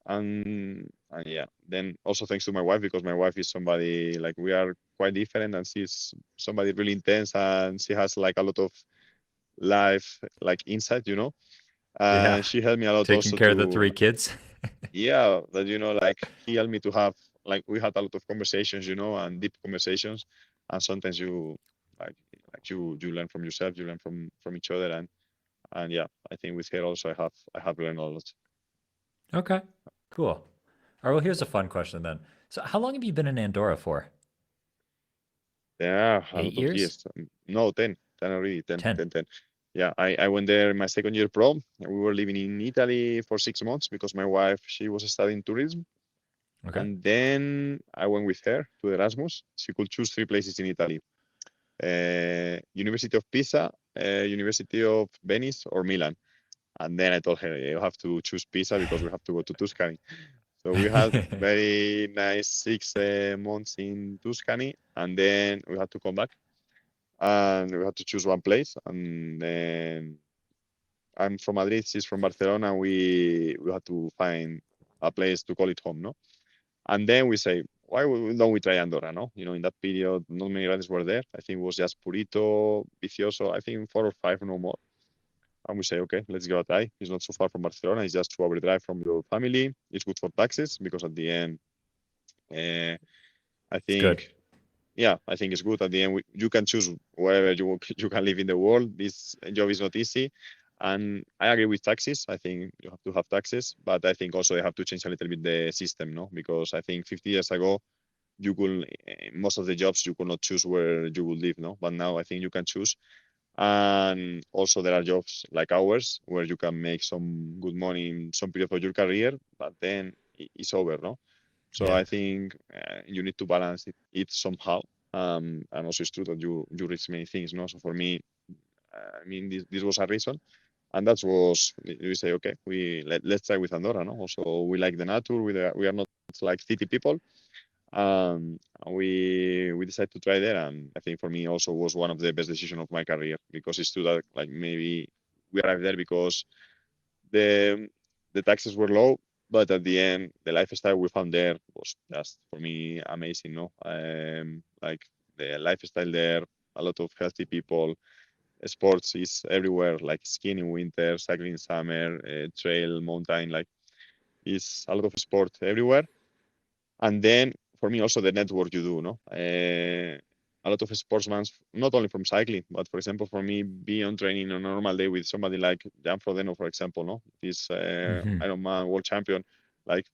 and yeah, then also thanks to my wife because my wife is somebody like we are quite different, and she's somebody really intense, and she has like a lot of life like insight, Yeah. and she helped me a lot Taking also care of the to three kids. yeah, that like he helped me to have like we had a lot of conversations, and deep conversations, and sometimes you like you learn from yourself, you learn from each other, and yeah, I think with her also I have learned a lot. Okay, cool. All right, well, here's a fun question then. So, how long have you been in Andorra for? Yeah, a Eight lot of years? years. No, 10 already, 10, 10. 10, 10. Yeah, I went there in my second year pro. We were living in Italy for 6 months because my wife, she was studying tourism. Okay. And then I went with her to Erasmus. She could choose three places in Italy. University of Pisa, University of Venice, or Milan. And then I told her, you have to choose Pisa because we have to go to Tuscany. So we had very nice 6 months in Tuscany, and then we had to come back and we had to choose one place. And then I'm from Madrid, she's from Barcelona. We had to find a place to call it home, no? And then we say, why don't we try Andorra, no? In that period, not many riders were there. I think it was just Purito, Vicioso, I think 4 or 5, no more. And we say, okay, let's give a try. It's not so far from Barcelona. It's just 2 hour drive from your family. It's good for taxes because at the end, uh, I It's good. think yeah, I think it's good. At the end, you can choose wherever you can live in the world. This job is not easy, and I agree with taxes. I think you have to have taxes, but I think also they have to change a little bit the system, no? Because I think 50 years ago, you could most of the jobs you could not choose where you would live, no? But now I think you can choose, and also there are jobs like ours where you can make some good money in some period of your career, but then it's over, no? So Yeah. I think you need to balance it somehow. And also it's true that you risk many things, no? So for me, I mean, this was a reason, and that was we say, okay, let's try with Andorra, no? Also, we like the nature. We are not like city people, and we decided to try there, and I think for me also was one of the best decisions of my career because it's true that like maybe we arrived there because the the taxes were low. But at the end, the lifestyle we found there was just for me amazing. No, like the lifestyle there, a lot of healthy people. Sports is everywhere, like skiing in winter, cycling in summer, trail, mountain. Like is a lot of sport everywhere. And then for me also the network you do, no, a lot of sportsmen, not only from cycling, but for example for me being on training on a normal day with somebody like Jan Frodeno, for example, no, this Hmm. Ironman world champion, like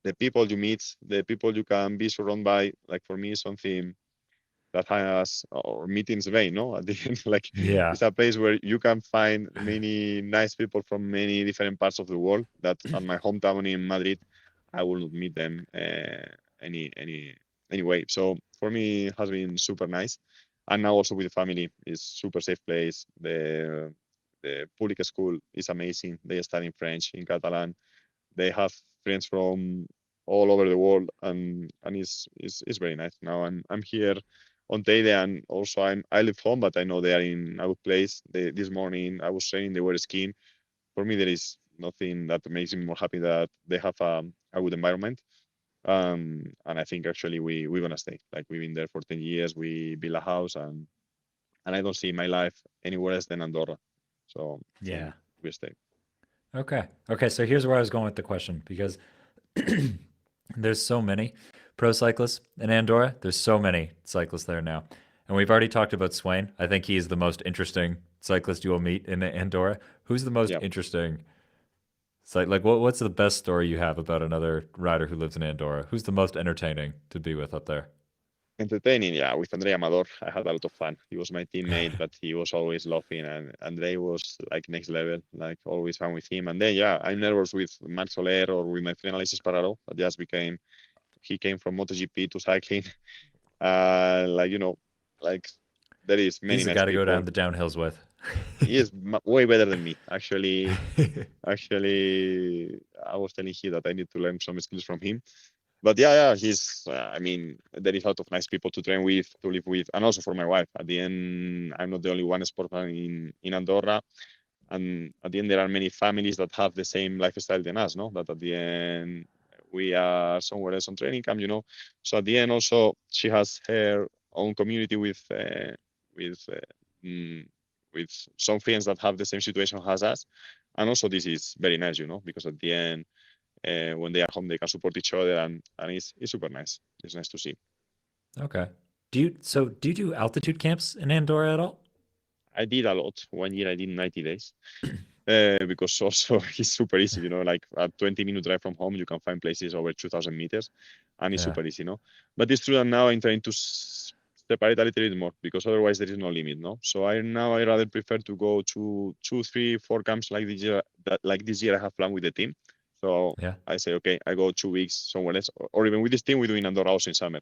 the people you meet, the people you can be surrounded by, like for me is something that has or meetings vein, no, at the end, like Yeah. it's a place where you can find many nice people from many different parts of the world that on my hometown in Madrid I will not meet them any anyway. So for me it has been super nice, and now also with the family is super safe place. The public school is amazing. They study in French, in Catalan. They have friends from all over the world, and it's very nice. Now I'm here on Teide, and also I live home, but I know they are in a good place. This morning I was training, they were skiing. For me, there is nothing that makes me more happy that they have a good environment. And I think actually we're gonna stay. Like we've been there for 10 years. We build a house, and I don't see my life anywhere else than Andorra. So I Yeah. think we stay. Okay. Okay. So here's where I was going with the question because there's so many pro cyclists in Andorra. There's so many cyclists there now. And we've already talked about Swain. I think he's the most interesting cyclist you will meet in Andorra. Who's the most Yeah. interesting like what's the best story you have about another rider who lives in Andorra? Who's the most entertaining to be with up there? Entertaining, yeah. With Andrea Amador, I had a lot of fun. He was my teammate, but he was always laughing, and Andre was like next level, like always fun with him. And then, yeah, I'm nervous with Marc Soler or with my friend Alexis Pararo. That just became he came from MotoGP to cycling. Like like there is many He's the nice guy to go people. down the downhills with. He is way better than me, actually. Actually, I was telling him that I need to learn some skills from him. But yeah, he's. I mean, there is a lot of nice people to train with, to live with, and also for my wife. At the end, I'm not the only one sportsman in Andorra, and at the end, there are many families that have the same lifestyle than us. No, that at the end we are somewhere else on training camp. So at the end, also she has her own community with mm, with some friends that have the same situation as us, and also this is very nice. Because at the end when they are home, they can support each other, and it's super nice. It's nice to see. Okay. Do you do altitude camps in Andorra at all? I did a lot. 1 year I did 90 days because also it's super easy. Like a 20-minute drive from home, you can find places over 2,000 meters, and it's Yeah. super easy. But it's true that now I'm trying to separate a little bit more because otherwise there is no limit. No, so I rather prefer to go to 2, 3, 4 camps like this year. Like this year I have planned with the team. So Yeah. I say, okay, I go 2 weeks somewhere else, or even with this team, we do in Andorra also in summer.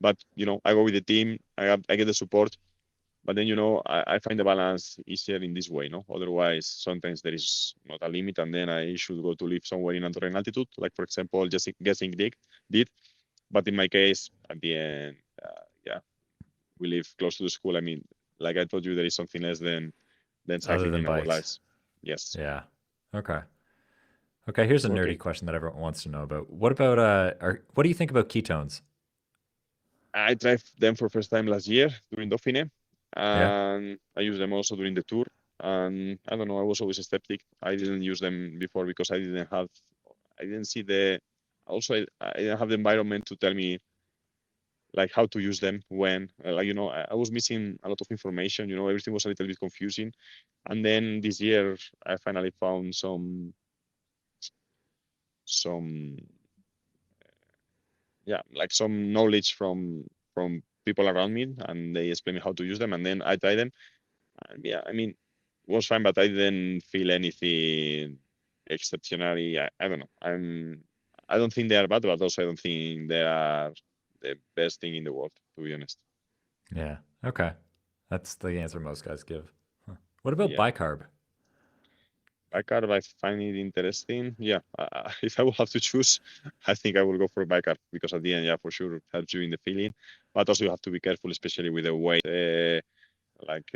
But I go with the team. I get the support. But then I find the balance easier in this way. No, otherwise sometimes there is not a limit, and then I should go to live somewhere in Andorran altitude, like for example, just guessing did. But in my case, at the end, yeah, we live close to the school. I mean, like I told you, there is something less than Other cycling than in our bikes. lives. Yes, Yeah. Okay. Okay, here's a nerdy okay. question that everyone wants to know about. What about what do you think about ketones? I tried them for first time last year during Dauphine, Yeah. and I used them also during the tour. And I don't know, I was always a skeptic. I didn't use them before because I didn't see also I didn't have the environment to tell me like how to use them when, like I was missing a lot of information. Everything was a little bit confusing. And then this year, I finally found some yeah, like some knowledge from people around me, and they explained me how to use them, and then I tried them. And yeah, I mean, it was fine, but I didn't feel anything exceptionally. I don't know. I don't think they are bad, but also I don't think they are the best thing in the world, to be honest. Yeah. Okay. That's the answer most guys give. Huh. What about Yeah. bicarb? Bicarb, I find it interesting. Yeah, if I will have to choose, I think I will go for bicarb because at the end, yeah, for sure, it helps you in the feeling. But also you have to be careful, especially with the weight. Like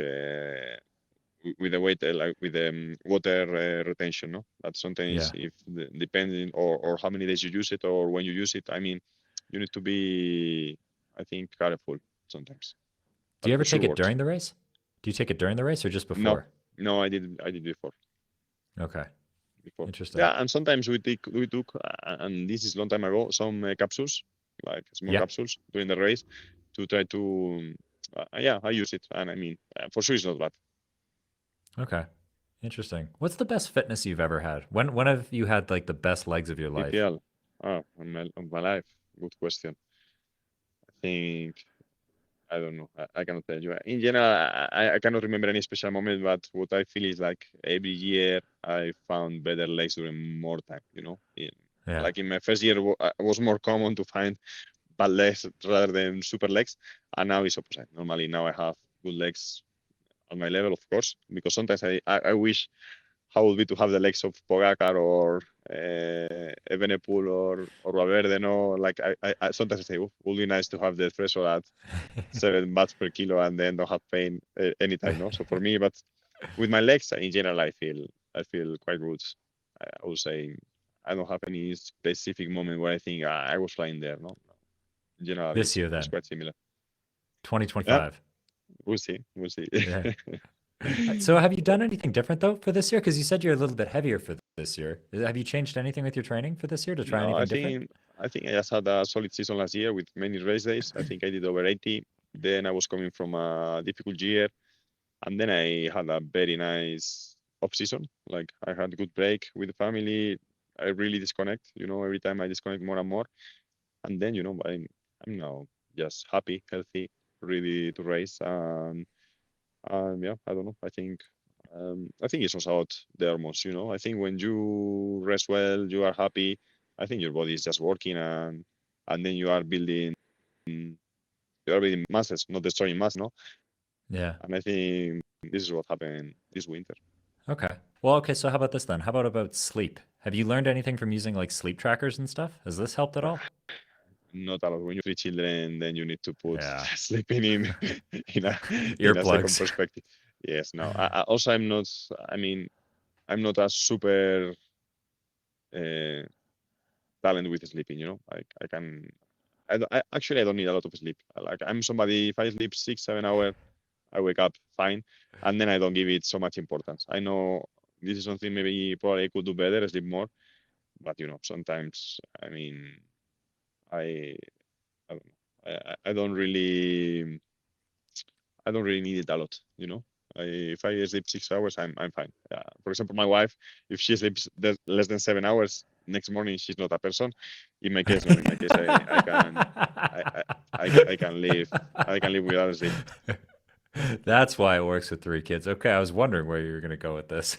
with the weight, like with the water retention, no? But sometimes Yeah. if depending or how many days you use it or when you use it, I mean, you need to be, I think, careful sometimes. Do But you for ever sure take it works. during the race? Do you take it during the race or just No, before? no, I did before. Okay. Before. Interesting. Yeah, and sometimes we took and this is long time ago, some capsules, like small Yeah. capsules during the race to try to yeah, I use it, and I mean, for sure it's not bad. Okay. Interesting. What's the best fitness you've ever had? When have you had like the best legs of your life? PPL, on my life, good question. I think I don't know. I cannot tell you. In general, I cannot remember any special moment, but what I feel is like every year I found better legs during more time. Yeah. Like in my first year, it was more common to find bad legs rather than super legs, and now it's opposite. Normally now I have good legs on my level, of course, because sometimes I wish how would be to have the legs of Pogacar or Evenepoel or Valverde. No, like I sometimes say, oh, would be nice to have the threshold at 7 watts per kilo and then don't have pain anytime. No, so for me, but with my legs in general, I feel quite good. I would say I don't have any specific moment where I think I was flying there. No, in general, This year it's then, quite similar. Yeah, 2025. we'll see. We'll see. Yeah. So have you done anything different though for this year? Because you said you're a little bit heavier for this year. Have you changed anything with your training for this year to try No, I anything different? think I think I just had a solid season last year with many race days. I think I did over 80. Then I was coming from a difficult year, and then I had a very nice off season. Like I had a good break with the family. I really disconnect. Every time I disconnect more and more, and then I'm now just happy, healthy, ready to race. Yeah, I don't know. I think it sorts out the hormones. I think when you rest well, you are happy. I think your body is just working, and then you are building muscles, not destroying muscle. No, Yeah. and I think this is what happened this winter. Okay. Well, okay, so how about this then? How about sleep? Have you learned anything from using like sleep trackers and stuff? Has this helped at all? Not a lot. When you have 3 children, then you need to put Yeah. sleeping in in a in a second Earplugs. perspective. Yes. No. Also, I'm not. I mean, I'm not a super uh, talent with sleeping. I can. Actually, I don't need a lot of sleep. Like I'm somebody. If I sleep 6, 7 hours, I wake up fine, and then I don't give it so much importance. I know this is something maybe probably I could do better, sleep more, but sometimes I mean I I don't know. I don't really need it a lot. If I sleep 6 hours, I'm fine. For example, my wife, if she sleeps less than 7 hours, next morning she's not a person. In my case, no. In my case, I can I can live without sleep. That's why it works with three kids. Okay, I was wondering where you were going to go with this.